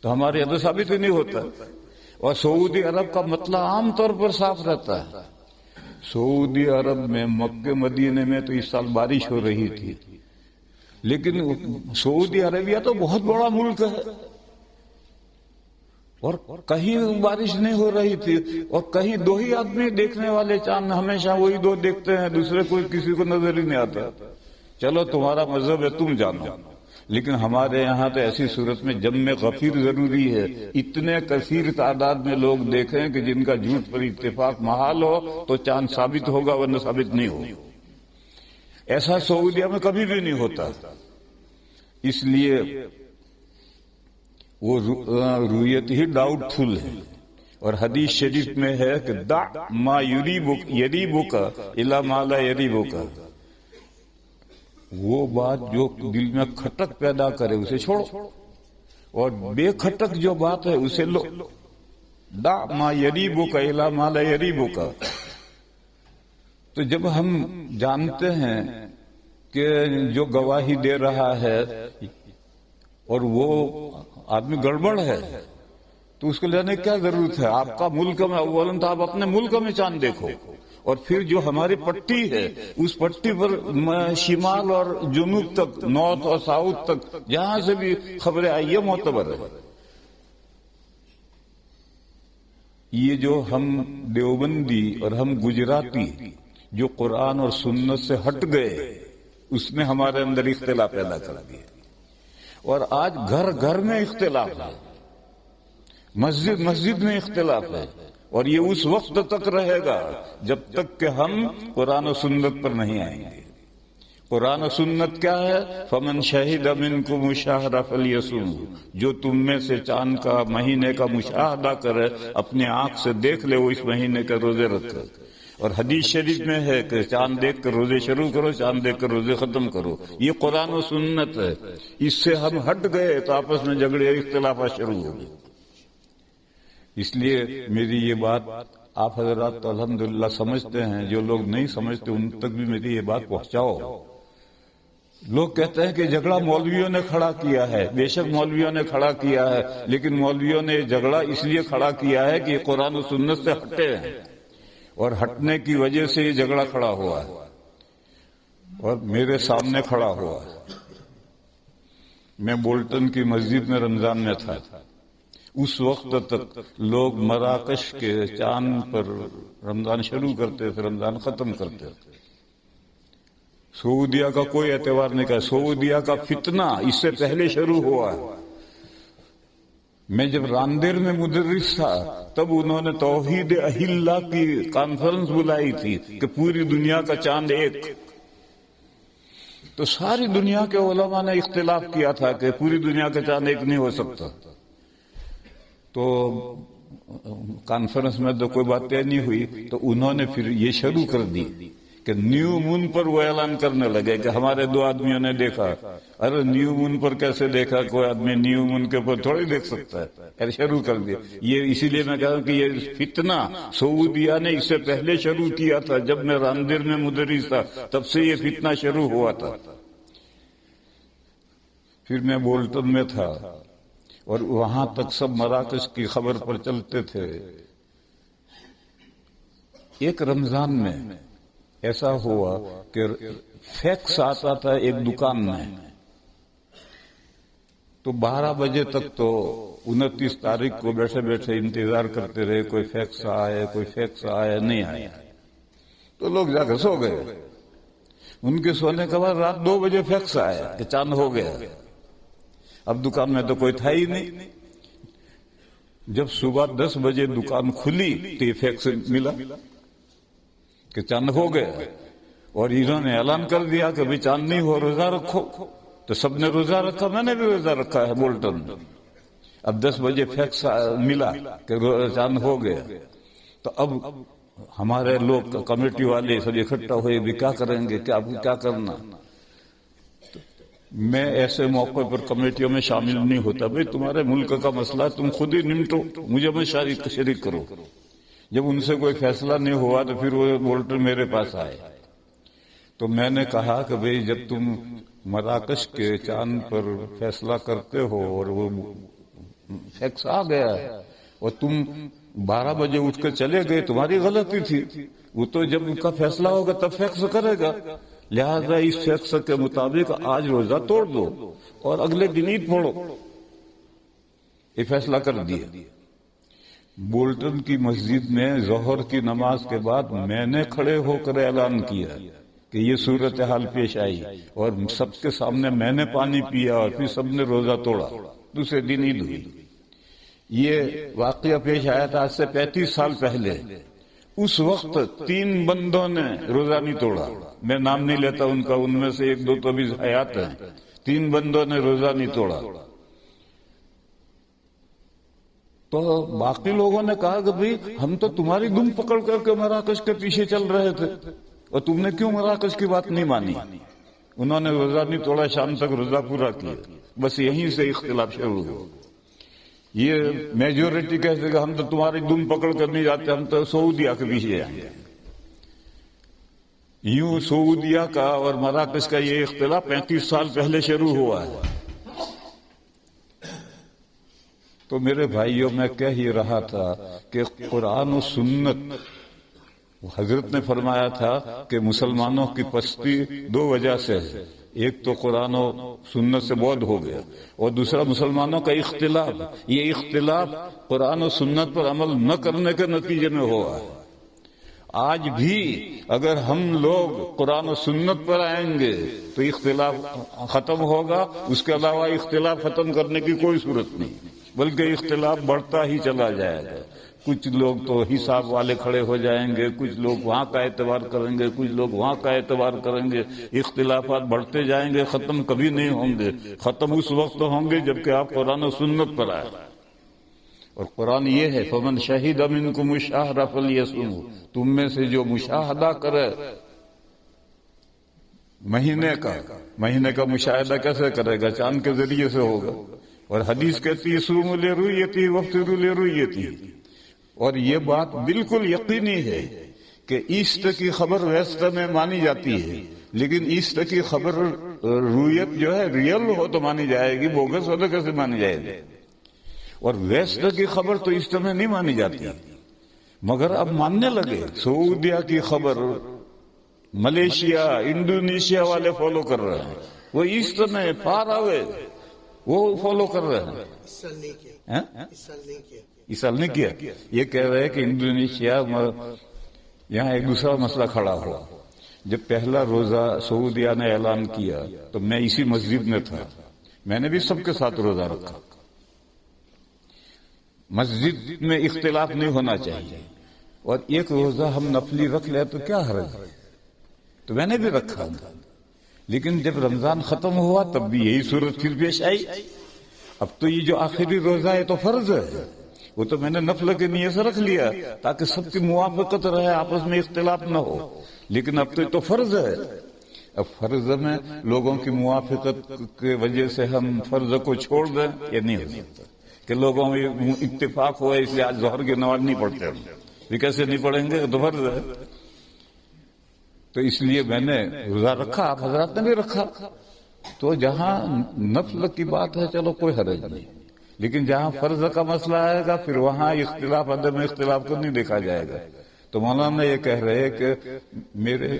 تو ہمارے یہاں تو ثابت ہی نہیں ہوتا۔ اور سعودی عرب کا مطلع عام طور پر صاف رہتا ہے۔ سعودی عرب میں مکہ مدینے میں تو اس سال بارش ہو رہی تھی، لیکن سعودی عربیہ تو بہت بڑا ملک ہے، اور کہیں بارش نہیں ہو رہی تھی، اور کہیں 2 ہی آدمی دیکھنے والے چاند، ہمیشہ وہی 2 دیکھتے ہیں، دوسرے کوئی کسی کو نظر ہی نہیں آتا۔ چلو تمہارا مذہب ہے، تم جانو، لیکن ہمارے یہاں تو ایسی صورت میں جم غفیر ضروری ہے، اتنے کثیر تعداد میں لوگ دیکھیں کہ جن کا جھوٹ پر اتفاق محال ہو تو چاند ثابت ہوگا، ورنہ ثابت نہیں ہو۔ ایسا سعودیہ میں کبھی بھی نہیں ہوتا، اس لیے وہ رویت ہی ڈاؤٹ فل ہے۔ اور حدیث شریف میں ہے کہ دع ما یریبک الی ما لا یریبک، وہ بات جو دل میں کھٹک پیدا کرے اسے چھوڑو، اور بے کھٹک جو بات ہے اسے لو۔ دع ما یریبک الی ما لا یریبک۔ تو جب ہم جانتے ہیں کہ جو گواہی دے رہا ہے اور وہ آدمی گڑبڑ ہے تو اس کو لینے کی کیا ضرورت ہے؟ آپ کا ملک میں اولاً تو آپ اپنے ملک میں چاند دیکھو، اور پھر جو ہماری پٹی ہے اس پٹی پر شمال اور جنوب تک، نارتھ اور ساؤتھ تک جہاں سے بھی خبریں آئی ہے معتبر ہے۔ یہ جو ہم دیوبندی اور ہم گجراتی جو قرآن اور سنت سے ہٹ گئے، اس نے ہمارے اندر اختلاف پیدا کر دیا، اور آج گھر گھر میں اختلاف ہے، مسجد مسجد میں اختلاف ہے، اور یہ اس وقت تک رہے گا جب تک کہ ہم قرآن و سنت پر نہیں آئیں گے۔ قرآن و سنت کیا ہے؟ فمن شہد منکم الشہر فلیصم، جو تم میں سے چاند کا، مہینے کا مشاہدہ کرے، اپنے آنکھ سے دیکھ لے، وہ اس مہینے کے روزے رکھے۔ اور حدیث شریف میں ہے کہ چاند دیکھ کر روزے شروع کرو، چاند دیکھ کر روزے ختم کرو۔ یہ قرآن و سنت ہے، اس سے ہم ہٹ گئے تو آپس میں جھگڑے اختلافات شروع ہو گئے۔ اس لیے میری یہ بات آپ حضرات تو الحمدللہ سمجھتے ہیں، جو لوگ نہیں سمجھتے ان تک بھی میری یہ بات پہنچاؤ۔ لوگ کہتے ہیں کہ جھگڑا مولویوں نے کھڑا کیا ہے، بے شک مولویوں نے کھڑا کیا ہے، لیکن مولویوں نے جھگڑا اس لیے کھڑا کیا ہے کہ یہ قرآن و سنت سے ہٹے ہیں، اور ہٹنے کی وجہ سے یہ جھگڑا کھڑا ہوا ہے، اور میرے سامنے کھڑا ہوا ہے۔ میں بولٹن کی مسجد میں رمضان میں تھا، اس وقت تک لوگ مراکش کے چاند پر رمضان شروع کرتے تھے، رمضان ختم کرتے تھے۔ سعودیہ کا کوئی اعتبار نہیں کیا، سعودیہ کا فتنہ اس سے پہلے شروع ہوا ہے۔ میں جب راندیر میں مدرس تھا تب انہوں نے توحید اہلہ کی کانفرنس بلائی تھی کہ پوری دنیا کا چاند ایک، تو ساری دنیا کے علماء نے اختلاف کیا تھا کہ پوری دنیا کا چاند ایک نہیں ہو سکتا۔ تو کانفرنس میں تو کوئی بات طے نہیں ہوئی، تو انہوں نے پھر یہ شروع کر دی کہ نیو مون پر وہ اعلان کرنے لگے کہ ہمارے 2 آدمیوں نے دیکھا۔ ارے نیو مون پر کیسے دیکھا؟ کوئی آدمی نیو مون کے اوپر تھوڑی دیکھ سکتا ہے۔ ارے شروع کر دیا یہ، اسی لیے میں کہا کہ یہ فتنہ سعودیہ نے اس سے پہلے شروع کیا تھا، جب میں راندیر میں مدرس تھا تب سے یہ فتنہ شروع ہوا تھا۔ پھر میں بولٹن میں تھا، اور وہاں تک سب مراکش کی خبر پر چلتے تھے۔ ایک رمضان میں ایسا ہوا کہ فیکس آتا تھا ایک دکان میں تو 12 بجے تک تو 29 تاریخ کو بیٹھے بیٹھے انتظار کرتے رہے، کوئی فیکس آئے کوئی فیکس آئے، نہیں آیا تو لوگ جا کر سو گئے۔ ان کے سونے کے بعد رات 2 بجے فیکس آیا کہ چاند ہو گیا۔ اب دکان میں تو کوئی تھا ہی نہیں۔ جب صبح 10 بجے دکان کھلی تو یہ فیکس ملا کہ چاند ہو گیا، اور انہوں نے اعلان کر دیا کہ بھئی چاند نہیں ہو، روزہ رکھو۔ تو سب نے روزہ رکھا، میں نے بھی روزہ رکھا ہے بولٹن میں۔ اب 10 بجے فیکس ملا کہ چاند ہو گیا، تو اب ہمارے لوگ کمیٹی والے سب اکٹھا ہوئے، بھی کیا کریں گے، کیا کرنا۔ میں ایسے موقع پر کمیٹیوں میں شامل نہیں ہوتا، بھئی تمہارے ملک کا مسئلہ ہے، تم خود ہی نمٹو، مجھے میں شریک کرو۔ جب ان سے کوئی فیصلہ نہیں ہوا تو پھر وہ بولٹن میرے پاس آئے، تو میں نے کہا کہ بھئی جب تم مراکش کے چاند پر فیصلہ کرتے ہو اور وہ فیکس آ گیا ہے اور تم 12 بجے اٹھ کر چلے گئے، تمہاری غلطی تھی۔ وہ تو جب ان کا فیصلہ ہوگا تب فیکس کرے گا، لہذا اس فیکس کے مطابق آج روزہ توڑ دو اور اگلے دن عید پڑھو۔ یہ فیصلہ کر دیا۔ بولٹن کی مسجد میں ظہر کی نماز کے بعد میں نے کھڑے ہو کر اعلان کیا کہ یہ صورتحال پیش آئی، اور سب کے سامنے میں نے پانی پیا اور پھر سب نے روزہ توڑا۔ دوسرے دن عید ہوئی۔ یہ واقعہ پیش آیا تھا آج سے 35 سال پہلے۔ اس وقت 3 بندوں نے روزہ نہیں توڑا، میں نام نہیں لیتا ان کا، ان میں سے 1-2 تو بھی حیات ہیں۔ 3 بندوں نے روزہ نہیں توڑا۔ تو باقی لوگوں نے کہا کہ بھئی ہم تو تمہاری دم پکڑ کر کے مراکش کے پیچھے چل رہے تھے، اور تم نے کیوں مراکش کی بات نہیں مانی۔ انہوں نے روزہ نہیں توڑا، شام تک روزہ پورا کیا۔ بس یہیں سے اختلاف شروع ہوا۔ یہ میجورٹی کہتے کہ ہم تو تمہاری دم پکڑ کر نہیں جاتے، ہم تو سعودیہ کے پیچھے جائیں گے۔ یوں سعودیہ کا اور مراکش کا یہ اختلاف 35 سال پہلے شروع ہوا ہے۔ تو میرے بھائیوں، میں کہہ ہی رہا تھا کہ قرآن و سنت، حضرت نے فرمایا تھا کہ مسلمانوں کی پستی 2 وجہ سے ہے۔ ایک تو قرآن و سنت سے بعد ہو گیا، اور دوسرا مسلمانوں کا اختلاف۔ یہ اختلاف قرآن و سنت پر عمل نہ کرنے کے نتیجے میں ہوا ہے۔ آج بھی اگر ہم لوگ قرآن و سنت پر آئیں گے تو اختلاف ختم ہوگا، اس کے علاوہ اختلاف ختم کرنے کی کوئی صورت نہیں، بلکہ اختلاف بڑھتا ہی چلا جائے گا۔ کچھ لوگ تو حساب والے کھڑے ہو جائیں گے، کچھ لوگ وہاں کا اعتبار کریں گے، کچھ لوگ وہاں کا اعتبار کریں گے۔ اختلافات بڑھتے جائیں گے، ختم کبھی نہیں ہوں گے۔ ختم اس وقت ہوں گے جبکہ آپ قرآن و سنت پر آئے، اور قرآن یہ ہے فَمَنْ شَهِدَ مِنْكُمُ الشَّهْرَ فَلْيَصُمْهُ، تم میں سے جو مشاہدہ کرے مہینے کا مشاہدہ کیسے کرے گا؟ چاند کے ذریعے سے ہوگا۔ اور حدیث کہتی ہے صوموا لرؤیتہ وافطروا لرؤیتہ، اور یہ بات بالکل یقینی ہے کہ ایسٹ کی خبر ویسٹ میں مانی جاتی ہے، لیکن ایسٹ کی خبر رویت جو ہے ریئل ہو تو مانی جائے گی، بوگس ہو تو کیسے مانی جائے گی؟ اور ویسٹ کی خبر تو ایسٹ میں نہیں مانی جاتی، مگر اب ماننے لگے۔ سعودیہ کی خبر ملیشیا، انڈونیشیا والے فالو کر رہے ہیں، وہ ایسٹ میں فار اوے وہ فالو کر رہے ہیں۔ اس سال نہیں کیا۔ یہ کہہ رہے ہیں کہ انڈونیشیا، یہاں ایک دوسرا مسئلہ کھڑا ہوا۔ جب پہلا روزہ سعودیہ نے اعلان کیا تو میں اسی مسجد میں تھا، میں نے بھی سب کے ساتھ روزہ رکھا۔ مسجد میں اختلاف نہیں ہونا چاہیے، اور ایک روزہ ہم نفلی رکھ لیں تو کیا حرج ہے؟ تو میں نے بھی رکھا، لیکن جب رمضان ختم ہوا تب بھی یہی صورت پھر پیش آئی۔ اب تو یہ جو آخری روزہ ہے تو فرض ہے، وہ تو میں نے نفل کے نیت سے رکھ لیا تاکہ سب کی موافقت رہے، آپس میں اختلاف نہ ہو، لیکن اب تو یہ تو فرض ہے۔ اب فرض میں لوگوں کی موافقت کی وجہ سے ہم فرض کو چھوڑ دیں، یہ نہیں ہو سکتا کہ لوگوں میں اتفاق ہوا اس لیے آج ظہر کی نماز نہیں پڑھتے ہم، یہ کیسے نہیں پڑھیں گے؟ تو فرض ہے۔ تو اس لیے میں نے روزہ رکھا، آپ حضرات نے بھی رکھا۔ تو جہاں نفل کی بات ہے چلو کوئی حرج نہیں، لیکن جہاں فرض کا مسئلہ آئے گا پھر وہاں اختلاف، عدم اختلاف کو نہیں دیکھا جائے گا۔ تو مولانا یہ کہہ رہے ہیں کہ میرے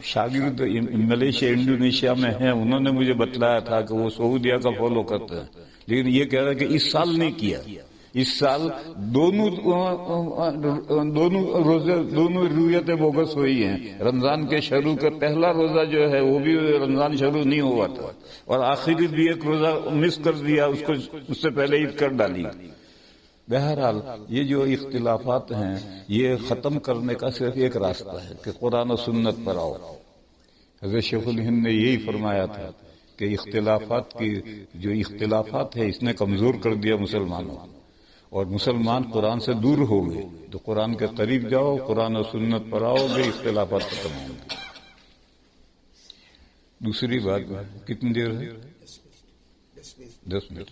شاگرد ملیشیا، انڈونیشیا میں ہیں، انہوں نے مجھے بتلایا تھا کہ وہ سعودیہ کا فالو کرتے ہیں، لیکن یہ کہہ رہا ہے کہ اس سال نہیں کیا. اس سال دونوں روزے دونوں رویتیں بوگس ہوئی ہیں. رمضان کے شروع کا پہلا روزہ جو ہے وہ بھی رمضان شروع نہیں ہوا تھا، اور آخری بھی ایک روزہ مس کر دیا، اس سے پہلے عید کر ڈالی. بہرحال یہ جو اختلافات ہیں یہ ختم کرنے کا صرف ایک راستہ ہے کہ قرآن و سنت پر آؤ. حضرت شیخ الہند نے یہی فرمایا تھا کہ اختلافات ہے اس نے کمزور کر دیا مسلمانوں، اور مسلمان قرآن سے دور ہو گئے. تو قرآن کے قریب جاؤ، قرآن و سنت پر آؤ گے، اختلافات ختم ہوں گے. دوسری بات کتنی دیر ہے؟ 10 منٹ.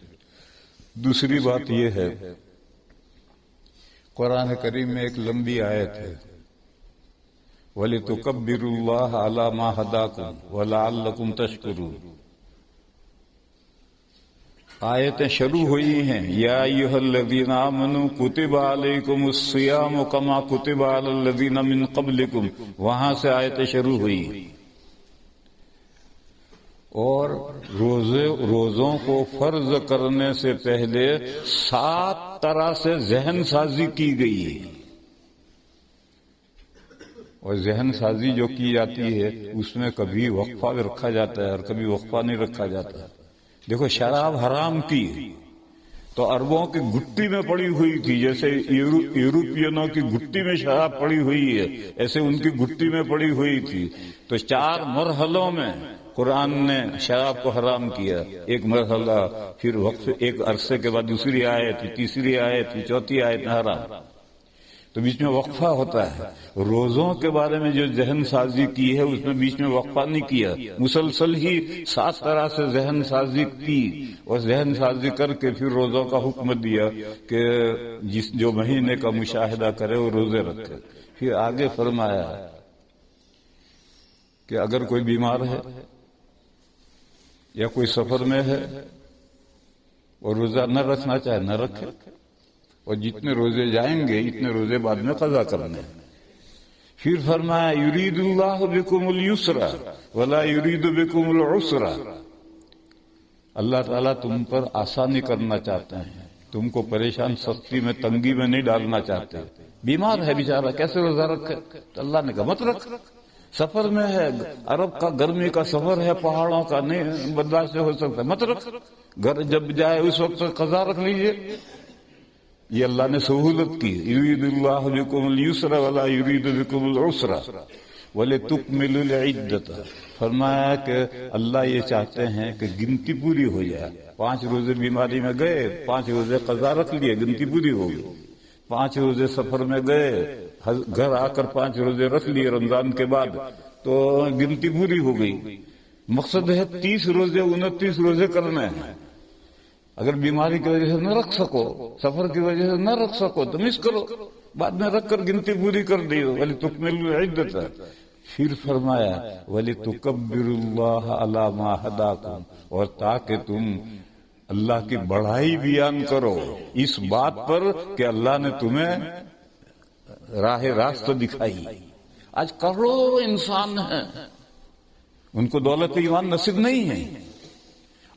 دوسری بات یہ ہے، قرآن کریم میں ایک لمبی آیت ہے، وَلِتُكَبِّرُوا اللَّهَ عَلَى مَا هَدَاكُمْ وَلَعَلَّكُمْ تَشْكُرُونَ. آیتیں شروع ہوئی ہیں، یا ایھا الذین آمنوا کتب علیکم الصیام کما کتب علی الذین من قبلکم، وہاں سے آیتیں شروع ہوئی. اور روزوں کو فرض کرنے سے پہلے 7 طرح سے ذہن سازی کی گئی ہے. اور ذہن سازی جو کی جاتی ہے اس میں کبھی وقفہ رکھا جاتا ہے اور کبھی وقفہ نہیں رکھا جاتا. دیکھو شراب حرام کی تو عربوں کی گٹی میں پڑی ہوئی تھی، جیسے یورپینوں کی گٹی میں شراب پڑی ہوئی ہے ایسے ان کی گٹی میں پڑی ہوئی تھی. تو 4 مرحلوں میں قرآن نے شراب کو حرام کیا. ایک مرحلہ، پھر وقت ایک عرصے کے بعد دوسری آیت، تیسری آیت، چوتھی آیت میں حرام. تو بیچ میں وقفہ ہوتا ہے. روزوں کے بارے میں جو ذہن سازی کی ہے اس میں بیچ میں وقفہ نہیں کیا، مسلسل ہی 7 طرح سے ذہن سازی کی، اور ذہن سازی کر کے پھر روزوں کا حکم دیا کہ جو مہینے کا مشاہدہ کرے وہ روزے رکھے. پھر آگے فرمایا کہ اگر کوئی بیمار ہے یا کوئی سفر میں ہے اور روزہ نہ رکھنا چاہے نہ رکھے، اور جتنے روزے جائیں گے اتنے روزے بعد میں قضا کرنے. پھر فرمایا یرید اللہ بکم اليسر ولا یرید بکم العسر. اللہ تعالیٰ تم پر آسانی کرنا چاہتے ہیں، تم کو پریشان سختی میں تنگی میں نہیں ڈالنا چاہتے. بیمار ہے بیچارہ، کیسے روزہ رکھے؟ تو اللہ نے کہا مت رکھ. سفر میں ہے، عرب کا گرمی کا سفر ہے، پہاڑوں کا نہیں برداشت ہو سکتا، مت رکھ. گھر جب جائے اس وقت قضا رکھ لیجئے. یہ اللہ نے سہولت کی. یرید اللہ بکم اليسر ولا یرید بکم العسر وَلِتُكْمِلُوا الْعِدَّةَ. فرمایا کہ اللہ یہ چاہتے ہیں کہ گنتی پوری ہو جائے. 5 روزے بیماری میں گئے، 5 روزے قضا رکھ لیے، گنتی پوری ہو گئی. 5 روزے سفر میں گئے، گھر آ کر 5 روزے رکھ لیے رمضان کے بعد، تو گنتی پوری ہو گئی. مقصد ہے 30 روزے 29 روزے کرنے ہیں. اگر بیماری کی وجہ سے نہ رکھ سکو، سفر کی وجہ سے نہ رکھ سکو تو مس کرو، بعد میں رکھ کر گنتی پوری کر دیو. وَلِتُكْمِلُوا الْعِدَّةَ. پھر فرمایا وَلِتُكَبِّرُوا اللَّهَ عَلَى مَا هَدَاكُمْ، اور تاکہ تم اللہ کی بڑائی بیان کرو اس بات پر کہ اللہ نے تمہیں راہ راست دکھائی. آج کروڑوں انسان ہیں ان کو دولت ایمان نصیب نہیں ہے.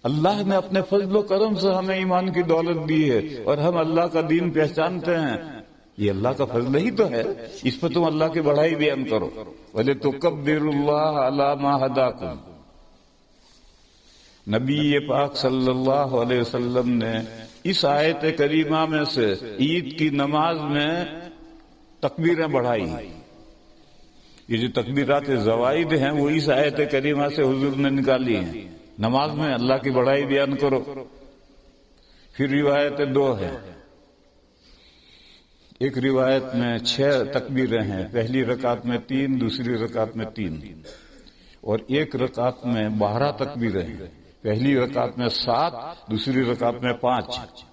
اللہ نے اپنے فضل و کرم سے ہمیں ایمان کی دولت دی ہے اور ہم اللہ کا دین پہچانتے ہیں. یہ اللہ کا فضل ہی تو ہے، اس پر تم اللہ کی بڑائی بیان کرو. وَلِتُكَبِّرُوا اللَّهَ عَلَى مَا هَدَاكُمْ. نبی پاک صلی اللہ علیہ وسلم نے اس آیت کریمہ میں سے عید کی نماز میں تکبیریں بڑھائی. یہ جو تکبیرات زوائد ہیں وہ اس آیت کریمہ سے حضور نے نکالی ہیں. نماز میں اللہ کی بڑائی بیان کرو. پھر روایتیں 2 ہیں. ایک روایت میں 6 تکبیریں ہیں، پہلی رکعت میں 3، دوسری رکعت میں 3، اور ایک رکعت میں 12 تکبیریں ہیں، پہلی رکعت میں 7، دوسری رکعت میں 5،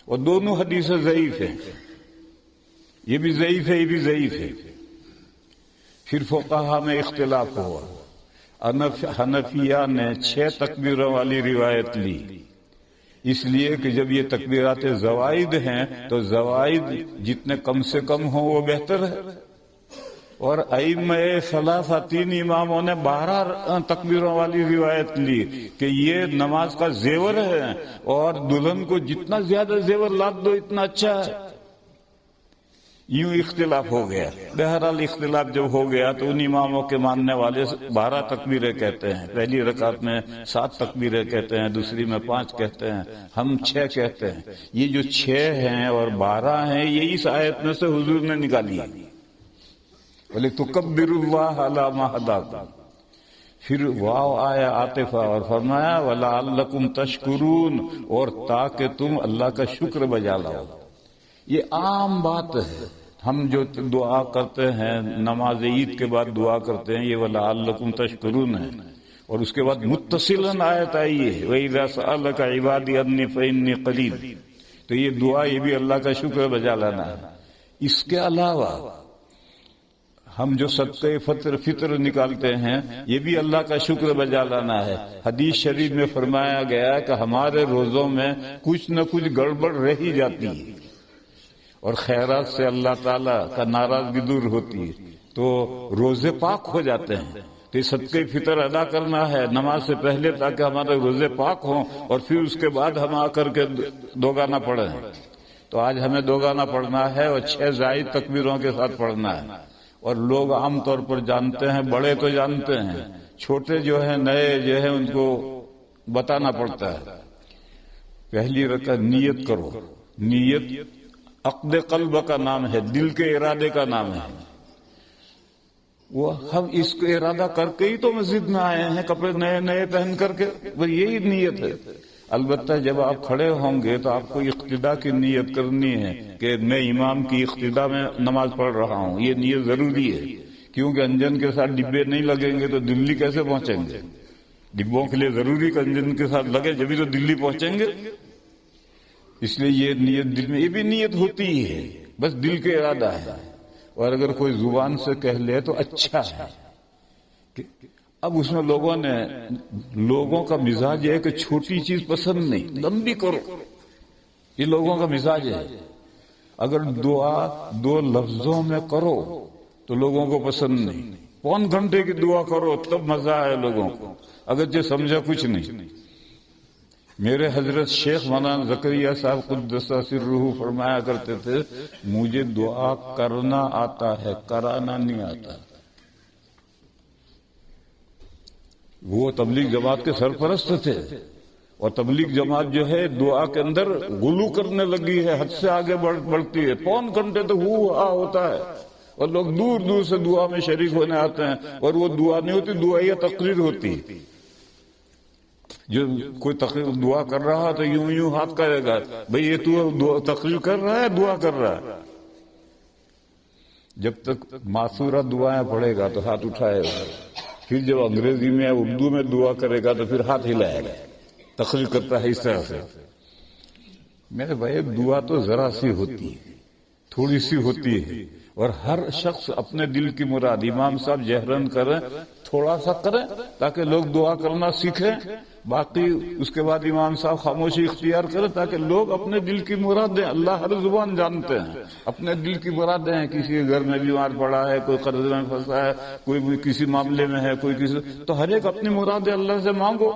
اور دونوں حدیثیں ضعیف ہیں. یہ بھی ضعیف ہے، یہ بھی ضعیف ہے. پھر فقہا میں اختلاف ہوا. حنفیہ نے 6 تکبیروں والی روایت لی، اس لیے کہ جب یہ تکبیرات زوائد ہیں تو زوائد جتنے کم سے کم ہوں وہ بہتر ہے. اور ائمہ ثلاثہ 3 اماموں نے 12 تکبیروں والی روایت لی کہ یہ نماز کا زیور ہے اور دلہن کو جتنا زیادہ زیور لاد دو اتنا اچھا ہے. یوں اختلاف ہو گیا. بہرحال اختلاف جب ہو گیا تو ان اماموں کے ماننے والے 12 تکبیریں کہتے ہیں. پہلی رکعت میں 7 تکبیریں کہتے ہیں، دوسری میں 5 کہتے ہیں، ہم 6 کہتے ہیں. یہ جو 6 ہیں اور 12 ہیں یہ اس آیت میں سے حضور نے نکالی ہے. وَلِتُكَبِّرُوا اللَّهَ عَلَىٰ مَا هَدَاكُمْ. پھر واو آیا عاطفہ اور فرمایا وَلَعَلَّكُمْ تَشْكُرُونَ، اور تاکہ تم اللہ کا شکر بجا لاؤ. یہ عام بات ہے. ہم جو دعا کرتے ہیں نماز عید کے بعد دعا کرتے ہیں یہ وَلَعَلَّكُمْ تَشْكُرُونَ ہے، اور اس کے بعد متصلاً آیت آئی ہے وَإِذَا سَأَلَكَ عِبَادِي عَنِّي فَإِنِّي قَرِيبٌ. تو یہ دعا یہ بھی اللہ کا شکر بجا لانا ہے. اس کے علاوہ ہم جو صدقہ فطر نکالتے ہیں یہ بھی اللہ کا شکر بجا لانا ہے. حدیث شریف میں فرمایا گیا کہ ہمارے روزوں میں کچھ نہ کچھ گڑبڑ رہ ہی جاتی ہے اور خیرات سے اللہ تعالیٰ کا ناراضگی دور ہوتی ہے تو روزے پاک ہو جاتے ہیں. تو صدقہ فطر ادا کرنا ہے نماز سے پہلے تاکہ ہمارے روزے پاک ہوں اور پھر اس کے بعد ہم آ کر کے دوگانا پڑھیں. تو آج ہمیں دوگانا پڑھنا ہے اور 6 زائد تکبیروں کے ساتھ پڑھنا ہے. اور لوگ عام طور پر جانتے ہیں، بڑے تو جانتے ہیں، چھوٹے جو ہیں نئے جو ہیں ان کو بتانا پڑتا ہے. پہلی رکعت نیت کرو. نیت عقد قلب کا نام ہے، دل کے ارادے کا نام ہے. وہ ہم اس کو ارادہ کر کے ہی تو مسجد میں آئے ہیں کپڑے نئے نئے پہن کر کے، بس یہی نیت ہے. البتہ جب آپ کھڑے ہوں گے تو آپ کو اقتداء کی نیت کرنی ہے کہ میں امام کی اقتداء میں نماز پڑھ رہا ہوں. یہ نیت ضروری ہے کیونکہ انجن کے ساتھ ڈبے نہیں لگیں گے تو دلی کیسے پہنچیں گے؟ ڈبوں کے لیے ضروری کہ انجن کے ساتھ لگے جبھی تو دلی پہنچیں گے. اس لیے یہ نیت دل میں، یہ بھی نیت ہوتی ہے، بس دل کے ارادہ ہے. اور اگر کوئی زبان سے کہہ لے تو اچھا ہے. اب اس میں لوگوں کا مزاج ہے کہ چھوٹی چیز پسند نہیں، لمبی کرو. یہ لوگوں کا مزاج ہے. اگر دعا 2 لفظوں میں کرو تو لوگوں کو پسند نہیں. 1 گھنٹے کی دعا کرو تب مزہ ہے لوگوں کو، اگرچہ سمجھا کچھ نہیں. میرے حضرت شیخ مولانا زکریا صاحب قدس سرہ فرمایا کرتے تھے مجھے دعا کرنا آتا ہے، کرانا نہیں آتا. وہ تبلیغ جماعت کے سرپرست تھے اور تبلیغ جماعت جو ہے دعا کے اندر غلو کرنے لگی ہے، حد سے آگے بڑھتی ہے. 1 گھنٹے تو ہوتا ہے اور لوگ دور دور سے دعا میں شریک ہونے آتے ہیں اور وہ دعا نہیں ہوتی، دعا یہ تقریر ہوتی. جو کوئی تقریر دعا کر رہا تو یوں ہاتھ کرے گا، بھئی یہ تو تقریر کر رہا ہے دعا کر رہا ہے. جب تک معصورہ دعائیں پڑھے گا تو ہاتھ اٹھائے گا، پھر جب انگریزی میں اردو میں دعا کرے گا تو پھر ہاتھ ہلائے گا. تقریر کرتا ہے اس طرح سے. میرے بھائی دعا تو ذرا سی ہوتی ہے، تھوڑی سی ہوتی ہے، اور ہر شخص اپنے دل کی مراد امام صاحب جہرن کریں، تھوڑا سا کریں تاکہ لوگ دعا کرنا سیکھیں. باقی اس کے بعد امام صاحب خاموشی اختیار کریں تاکہ لوگ اپنے دل کی مرادیں، اللہ ہر زبان جانتے ہیں، اپنے دل کی مرادیں ہیں. کسی کے گھر میں بیمار پڑا ہے، کوئی قرض میں پھنسا ہے، کوئی کسی معاملے میں ہے، کوئی کسی، تو ہر ایک اپنی مرادیں اللہ سے مانگو.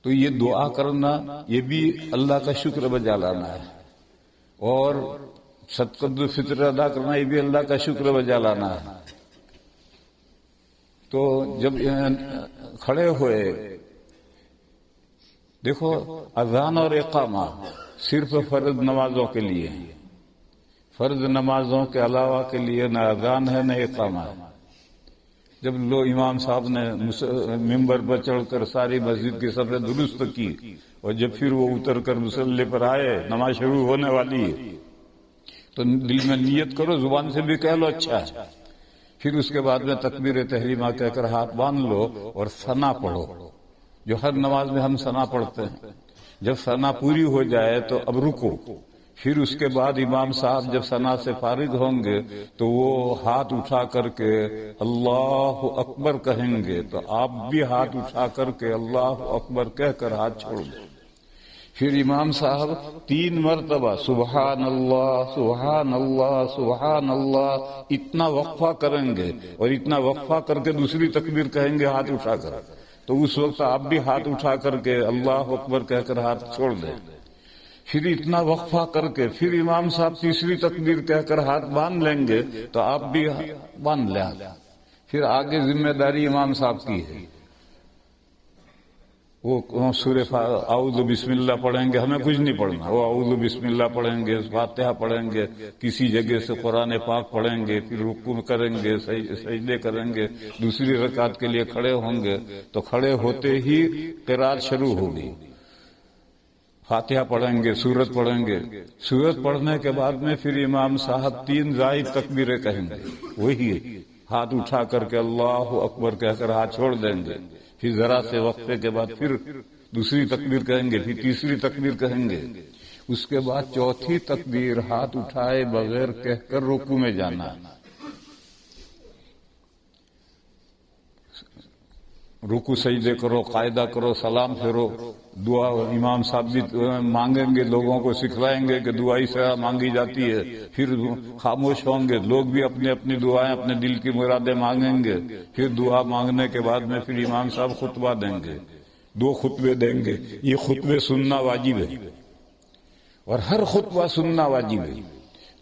تو یہ دعا کرنا یہ بھی اللہ کا شکر بجا لانا ہے، اور صدقۃ الفطر ادا کرنا یہ بھی اللہ کا شکر بجا لانا ہے. تو جب کھڑے ہوئے، دیکھو اذان اور اقامہ صرف فرض نمازوں کے لیے، فرض نمازوں کے علاوہ کے لیے نہ اذان ہے نہ اقامہ ہے. جب امام صاحب نے ممبر پر چڑھ کر ساری مسجد کی صفیں درست کی اور جب پھر وہ اتر کر مصلی پر آئے، نماز شروع ہونے والی ہے، تو دل میں نیت کرو، زبان سے بھی کہہ لو اچھا ہے. پھر اس کے بعد میں تکبیر تحریمہ کہہ کر ہاتھ باندھ لو اور ثنا پڑھو، جو ہر نماز میں ہم ثنا پڑھتے ہیں. جب ثنا پوری ہو جائے تو اب رکو. پھر اس کے بعد امام صاحب جب ثنا سے فارغ ہوں گے تو وہ ہاتھ اٹھا کر کے اللہ اکبر کہیں گے، تو آپ بھی ہاتھ اٹھا کر کے اللہ اکبر کہہ کر ہاتھ چھوڑ دو. پھر امام صاحب 3 مرتبہ سبحان اللہ سبحان اللہ سبحان اللہ اتنا وقفہ کریں گے، اور اتنا وقفہ کر کے دوسری تکبیر کہیں گے ہاتھ اٹھا کر. تو اس وقت آپ بھی ہاتھ اٹھا کر کے اللہ اکبر کہہ کر ہاتھ چھوڑ دیں. پھر اتنا وقفہ کر کے پھر امام صاحب تیسری تکبیر کہہ کر ہاتھ باندھ لیں گے تو آپ بھی باندھ لیں. پھر آگے ذمہ داری امام صاحب کی ہے. وہ سورہ اعوذ بسم اللہ پڑھیں گے، ہمیں کچھ نہیں پڑھنا. وہ اعوذ بسم اللہ پڑھیں گے، فاتحہ پڑھیں گے، کسی جگہ سے قرآن پاک پڑھیں گے، پھر رکوع کریں گے، سجدے کریں گے، دوسری رکعت کے لیے کھڑے ہوں گے. تو کھڑے ہوتے ہی قرات شروع ہوگی. فاتحہ پڑھیں گے، سورت پڑھیں گے. سورت پڑھنے کے بعد میں پھر امام صاحب 3 زائد تکبیریں کہیں گے، وہی ہاتھ اٹھا کر کے اللہ اکبر کہہ کر ہاتھ چھوڑ دیں گے. پھر ذرا سے وقفے کے بعد پھر دوسری تکبیر کہیں گے، پھر تیسری تکبیر کہیں گے. اس کے بعد چوتھی تکبیر ہاتھ اٹھائے بغیر کہہ کر رکوع میں جانا. رکوع سجدے کرو، قاعدہ کرو، سلام پھیرو، دعا امام صاحب بھی مانگیں گے، لوگوں کو سکھلائیں گے کہ دعا اس طرح مانگی جاتی ہے. پھر خاموش ہوں گے، لوگ بھی اپنی اپنی دعائیں اپنے دل کی مرادیں مانگیں گے. پھر دعا مانگنے کے بعد میں پھر امام صاحب خطبہ دیں گے، 2 خطبے دیں گے. یہ خطبے سننا واجب ہے، اور ہر خطبہ سننا واجب ہے.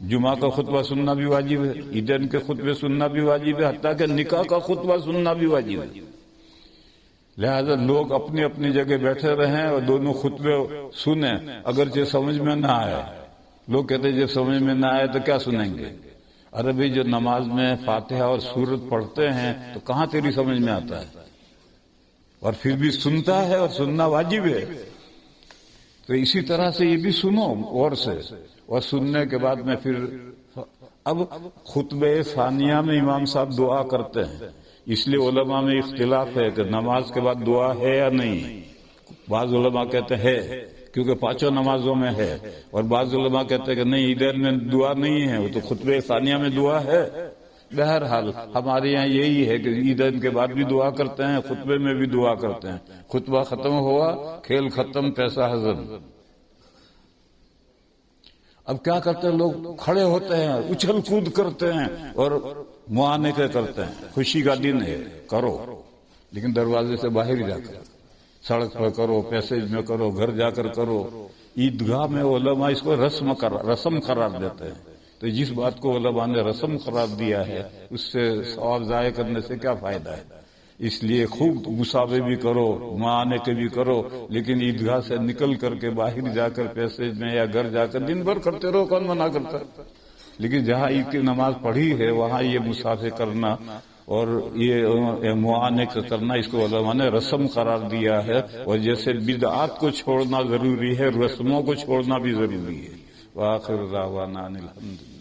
جمعہ کا خطبہ سننا بھی واجب ہے، عیدین کے خطبے سننا بھی واجب ہے، حتیٰ کہ نکاح کا خطبہ سننا بھی واجب ہے. لہذا لوگ اپنی اپنی جگہ بیٹھے رہیں اور دونوں خطبے سنیں، اگرچہ سمجھ میں نہ آئے. لوگ کہتے ہیں جب سمجھ میں نہ آئے تو کیا سنیں گے؟ ارے بھائی جو نماز میں فاتحہ اور سورت پڑھتے ہیں تو کہاں تیری سمجھ میں آتا ہے، اور پھر بھی سنتا ہے، اور سننا واجب ہے. تو اسی طرح سے یہ بھی سنو غور سے، اور سننے کے بعد میں پھر اب خطبہ ثانیہ میں امام صاحب دعا کرتے ہیں. اس لیے علماء میں اختلاف ہے کہ نماز کے بعد دعا ہے یا نہیں. بعض علماء کہتے ہیں کیونکہ 5 نمازوں میں ہے، اور بعض علماء کہتے ہیں کہ نہیں، عیدین میں دعا نہیں ہے، وہ تو خطبہ ثانیہ میں دعا ہے. بہرحال ہمارے یہاں یہی ہے کہ عیدین کے بعد بھی دعا کرتے ہیں، خطبے میں بھی دعا کرتے ہیں. خطبہ ختم ہوا، کھیل ختم، پیسہ ہضم. اب کیا کرتے ہیں لوگ؟ کھڑے ہوتے ہیں، اچھل کود کرتے ہیں اور معانقے کرتے ہیں. خوشی کا دن ہے، کرو، لیکن دروازے سے باہر جا کر، سڑک پر کرو، پیسج میں کرو، گھر جا کر کرو. عیدگاہ میں علماء اس کو رسم قرار دیتے ہیں. تو جس بات کو علماء نے رسم قرار دیا ہے اس سے ثواب ضائع کرنے سے کیا فائدہ ہے؟ اس لیے خوب مسابے بھی کرو، معانقے بھی کرو، لیکن عیدگاہ سے نکل کر کے باہر جا کر پیسج میں یا گھر جا کر دن بھر کرتے رہو، کون منع کرتا؟ لیکن جہاں عید کی نماز پڑھی ہے وہاں یہ مسافے کرنا اور یہ معانقے کرنا، اس کو علماء نے رسم قرار دیا ہے. اور جیسے بدعات کو چھوڑنا ضروری ہے، رسموں کو چھوڑنا بھی ضروری ہے. وآخر دعوانا ان الحمد للہ.